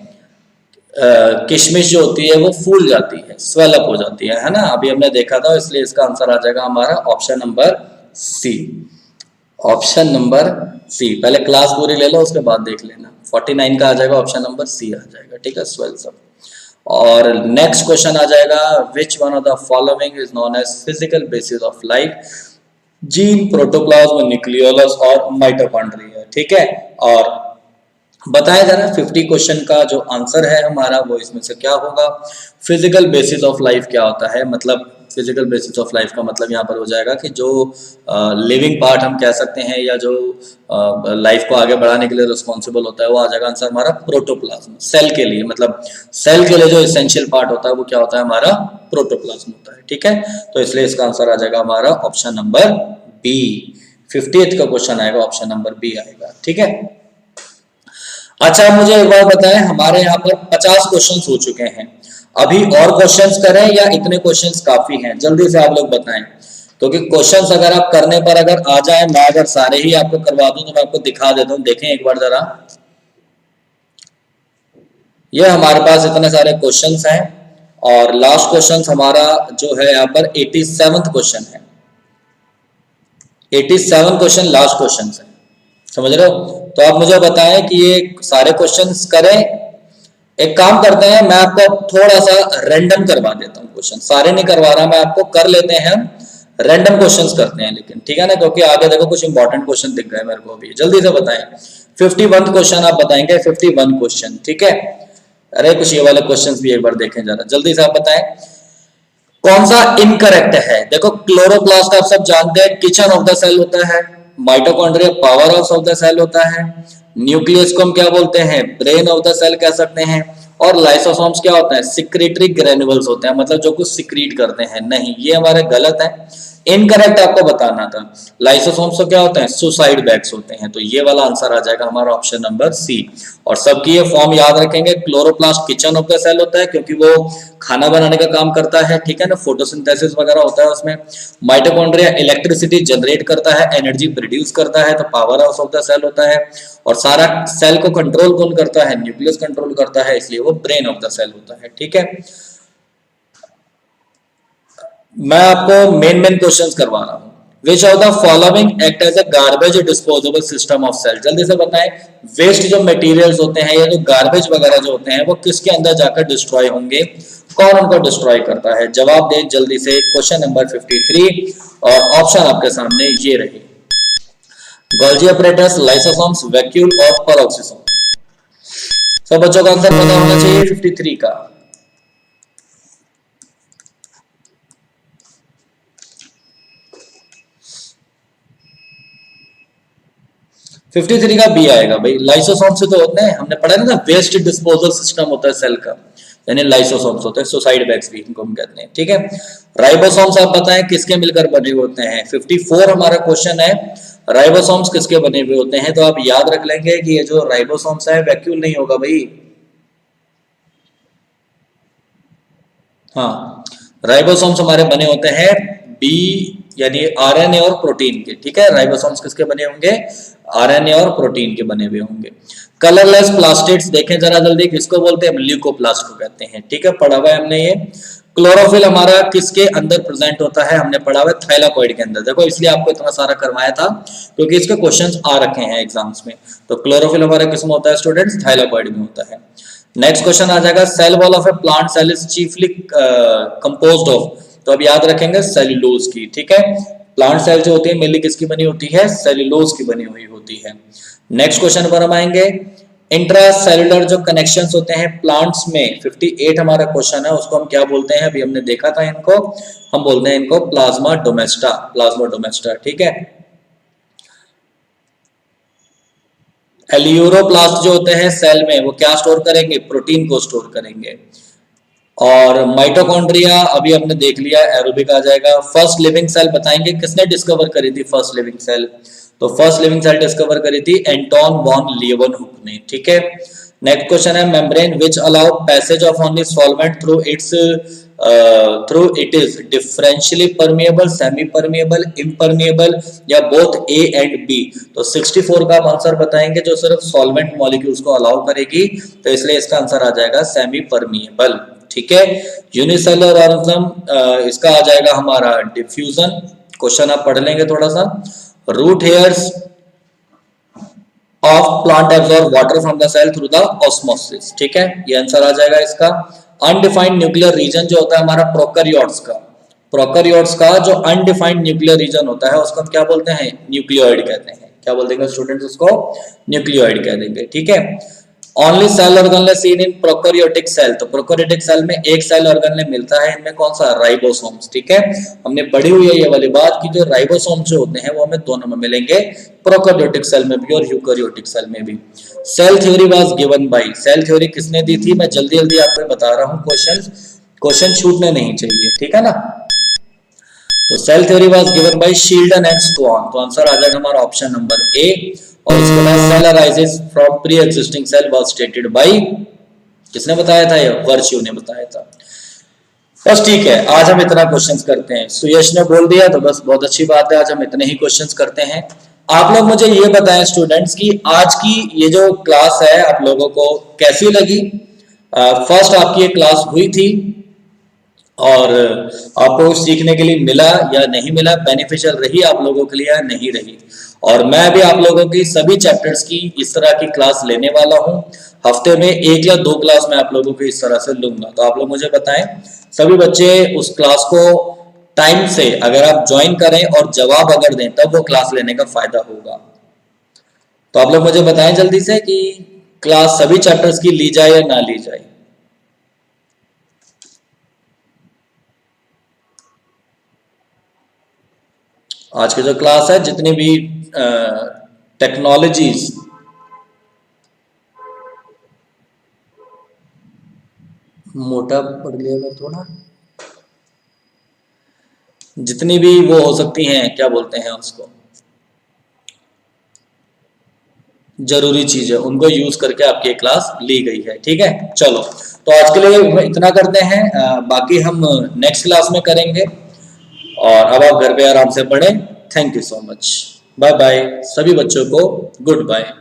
किशमिश जो होती है वो फूल जाती है, स्वेल अप हो जाती है ना, अभी हमने देखा था, इसलिए इसका आंसर आ जाएगा हमारा option number C. Option number C, पहले क्लास पूरी ले लो उसके बाद देख लेना, 49 का आ जाएगा, ऑप्शन नंबर सी आ जाएगा, ठीक है, स्वेल्स अप। और नेक्स्ट क्वेश्चन आ जाएगा, which one of the following is known as physical basis of life, gene, protoplasm, nucleolus और माइटोकॉन्ड्रिया, ठीक है। और बताया जा रहा है 50 क्वेश्चन का जो आंसर है हमारा वो इसमें से क्या होगा। फिजिकल बेसिस ऑफ लाइफ क्या होता है, मतलब फिजिकल बेसिस ऑफ लाइफ का मतलब यहाँ पर हो जाएगा कि जो लिविंग पार्ट हम कह सकते हैं, या जो लाइफ को आगे बढ़ाने के लिए रिस्पॉन्सिबल होता है, वो आ जाएगा आंसर हमारा प्रोटोप्लाज्म। सेल के लिए, मतलब सेल के लिए जो इसेंशियल पार्ट होता है वो क्या होता है हमारा, प्रोटोप्लाज्म होता है, ठीक है। तो इसलिए इसका आंसर आ जाएगा हमारा ऑप्शन नंबर बी। 50th का क्वेश्चन आएगा, ऑप्शन नंबर बी आएगा, ठीक है। अच्छा, मुझे एक बार बताएं, हमारे यहाँ पर 50 क्वेश्चंस हो चुके हैं, अभी और क्वेश्चंस करें या इतने क्वेश्चंस काफी हैं? जल्दी से आप लोग बताएं, क्योंकि क्वेश्चंस अगर आप करने पर अगर आ जाए, मैं अगर सारे ही आपको करवा दूं तो मैं आपको दिखा देता हूं, देखें एक बार जरा, ये हमारे पास इतने सारे क्वेश्चंस हैं, और लास्ट क्वेश्चन हमारा जो है यहाँ पर 87th क्वेश्चन है, 87 क्वेश्चन लास्ट क्वेश्चन है, समझ रहे हो? तो आप मुझे बताएं कि ये सारे क्वेश्चंस करें। एक काम करते हैं, मैं आपको थोड़ा सा रैंडम करवा देता हूँ क्वेश्चन, सारे नहीं करवा रहा मैं आपको, कर लेते हैं हम रैंडम क्वेश्चंस करते हैं, लेकिन ठीक है ना, क्योंकि आगे देखो कुछ इंपॉर्टेंट क्वेश्चन दिख गए मेरे को अभी। जल्दी से बताएं, 51 क्वेश्चन आप बताएंगे, 51 क्वेश्चन, ठीक है। अरे कुछ ये वाले क्वेश्चन भी एक बार देखें जरा, जल्दी से आप बताएं कौन सा इनकरेक्ट है। देखो क्लोरोप्लास्ट आप सब जानते हैं किचन ऑफ द सेल होता है, mitochondria power house of the cell होता है, न्यूक्लियस को हम क्या बोलते हैं, ब्रेन ऑफ द सेल कह सकते हैं, और लाइसोसोम्स क्या होता है, सिक्रेटरी ग्रेन्युल्स होते हैं, मतलब जो कुछ सिक्रीट करते हैं। नहीं, ये हमारे गलत है, इनकरेक्ट आपको बताना था। लाइसोसोम्स तो क्या होते हैं, सुसाइड बैग्स होते हैं, तो ये वाला आंसर आ जाएगा हमारा ऑप्शन नंबर सी। और सबकी ये फॉर्म याद रखेंगे, chloroplast kitchen of the cell होता है क्योंकि वो खाना बनाने का काम करता है, ठीक है ना, फोटोसिंथेसिस वगैरह होता है उसमें। माइटोकॉन्ड्रिया इलेक्ट्रिसिटी जनरेट करता है, एनर्जी प्रोड्यूस करता है, तो power house of the cell होता है। और सारा सेल को कंट्रोल कौन करता है, न्यूक्लियस कंट्रोल करता है, इसलिए वो ब्रेन ऑफ द सेल होता है, ठीक है। मैं आपको मेन क्वेश्चंस करवा रहा हूं। Which of the following act as a garbage disposable system of cell, जल्दी से बताएं, वेस्ट जो मटेरियल्स होते हैं या जो गार्बेज वगैरह जो होते हैं वो किसके अंदर जाकर डिस्ट्रॉय होंगे, कौन उनको डिस्ट्रॉय करता है? जवाब दें जल्दी से, क्वेश्चन नंबर 53, और ऑप्शन आपके सामने ये रहे, गोल्जी अपरेटस, लाइसोसोम्स, वैक्यूल और पेरोक्सिसोम। सब बच्चों का आंसर पता होना चाहिए 53 का। फिफ्टी थ्री का बी आएगा भाई, लाइसोसोम से तो होते हैं, हमने पढ़ा ना, वेस्ट डिस्पोजल सिस्टम होता है सेल का, यानी लाइसोसोम्स होते हैं, सुसाइड बैग्स भी इनको हम कहते हैं, ठीक है। राइबोसोम्स आप बताएं किसके मिलकर बने होते हैं, 54 हमारा क्वेश्चन है, राइबोसोम्स किसके बने हुए होते हैं? तो आप याद रख लेंगे कि ये जो राइबोसोम्स है वैक्यूल नहीं होगा भाई, हाँ, राइबोसोम्स हमारे बने होते हैं बी यानी आरएनए और प्रोटीन के, ठीक है। राइबोसोम्स किसके बने होंगे, आरएनए और प्रोटीन के बने हुए होंगे। कलरलेस प्लास्टिड्स देखें जरा जल्दी, किसको बोलते हैं, ल्यूकोप्लास्ट को कहते हैं, ठीक है, पढ़ा हुआ है हमने ये। क्लोरोफिल हमारा किसके अंदर प्रेजेंट होता है, हमने पढ़ा हुआ है थाइलाकोइड के अंदर। देखो इसलिए आपको इतना सारा करवाया था क्योंकि इसके क्वेश्चंस आ रखे हैं एग्जाम्स में। तो क्लोरोफिल हमारा किसमें होता है स्टूडेंट्स, थाइलाकोइड में होता है। नेक्स्ट क्वेश्चन आ जाएगा, cell wall of a plant cell is chiefly composed of, तो अब याद रखेंगे सेल्यूलोज की, ठीक है। प्लांट सेल जो होती है मेनली किसकी बनी होती है, सेल्यूलोज की बनी हुई होती है। नेक्स्ट क्वेश्चन पर हम आएंगे, इंट्रासेल्युलर जो कनेक्शंस होते हैं प्लांट्स में, 58 हमारा क्वेश्चन है, उसको हम क्या बोलते हैं, अभी हमने देखा था इनको, हम बोलते हैं इनको प्लाज्मा डोमेस्टा, प्लाज्मा डोमेस्टा, ठीक है। एलियूरोप्लास्ट जो होते हैं सेल में वो क्या स्टोर करेंगे, प्रोटीन को स्टोर करेंगे। और माइटोकॉन्ड्रिया अभी हमने देख लिया, एरोबिक आ जाएगा। फर्स्ट लिविंग सेल बताएंगे किसने डिस्कवर करी थी फर्स्ट लिविंग सेल, तो फर्स्ट लिविंग सेल डिस्कवर करी थी एंटोन वॉन लीएवनहुक ने, ठीक है। नेक्स्ट क्वेश्चन है membrane which allow passage of only solvent through it is differentially permeable, semi permeable, impermeable या बोथ ए एंड बी। तो 64 का आप आंसर बताएंगे जो सिर्फ सॉल्वेंट मॉलिक्यूल्स को अलाउ करेगी, तो इसलिए इसका आंसर आ जाएगा सेमी परमिएबल, ठीक है। यूनिसेलुलर ऑर्गेनिज्म इसका आ जाएगा हमारा डिफ्यूजन। क्वेश्चन आप पढ़ लेंगे थोड़ा सा। Root hairs of plant absorb water from the cell through the osmosis, ठीक है, ये आंसर आ जाएगा इसका। अनडिफाइंड न्यूक्लियर रीजन जो होता है हमारा प्रोकैरियोट्स का जो अनडिफाइंड न्यूक्लियर रीजन होता है उसको हम क्या बोलते हैं, न्यूक्लियोइड कहते हैं। क्या बोल देंगे स्टूडेंट्स, उसको न्यूक्लियोइड कह देंगे, ठीक है। Only cell organelle seen in prokaryotic cell, तो प्रोकैरियोटिक सेल में एक सेल ऑर्गेनेल मिलता है, इनमें कौन सा, राइबोसोम्स, ठीक है। हमने पढ़ी हुई है ये वाली बात कि जो राइबोसोम्स जो होते हैं वो हमें दोनों में मिलेंगे, प्रोकैरियोटिक सेल में भी और यूकैरियोटिक सेल में भी। Cell theory was given by, cell theory किसने दी थी, मैं जल्दी जल्दी आपको बता रहा हूँ, क्वेश्चन छूटने नहीं चाहिए, ठीक है ना। तो cell theory was given by Schleiden and Stone, तो आंसर आ जाएगा हमारा ऑप्शन नंबर ए। और इसके बाद cell arises from pre existing cell was stated by, किसने बताया था, ये वर्च्यू ने बताया था। बस ठीक है, आज हम इतना क्वेश्चंस करते हैं। सुयश ने बोल दिया तो बस बहुत अच्छी बात है, आज हम इतने ही क्वेश्चंस करते हैं। आप लोग मुझे ये बताएं स्टूडेंट्स की आज की ये जो क्लास है आप लोगों को कैसी लगी। फर्स्ट आपकी ये क्लास हुई थी और आपको सीखने के लिए मिला या नहीं मिला, बेनिफिशियल रही आप लोगों के लिए या नहीं रही। और मैं भी आप लोगों की सभी चैप्टर्स की इस तरह की क्लास लेने वाला हूं, हफ्ते में 1 या 2 क्लास मैं आप लोगों को इस तरह से लूंगा। तो आप लोग मुझे बताएं, सभी बच्चे उस क्लास को टाइम से अगर आप ज्वाइन करें और जवाब अगर दें तब वो क्लास लेने का फायदा होगा। तो आप लोग मुझे बताएं जल्दी से कि क्लास सभी चैप्टर्स की ली जाए या ना ली जाए। आज की जो क्लास है जितनी भी टेक्नोलॉजीज मोटा पढ़ लिया मैं थोड़ा, जितनी भी वो हो सकती हैं, क्या बोलते हैं उसको, जरूरी चीज है, उनको यूज करके आपकी क्लास ली गई है, ठीक है। चलो तो आज के लिए इतना करते हैं, बाकी हम नेक्स्ट क्लास में करेंगे। और अब आप घर पे आराम से पढ़ें। Thank you so much, bye bye सभी बच्चों को, गुड बाय।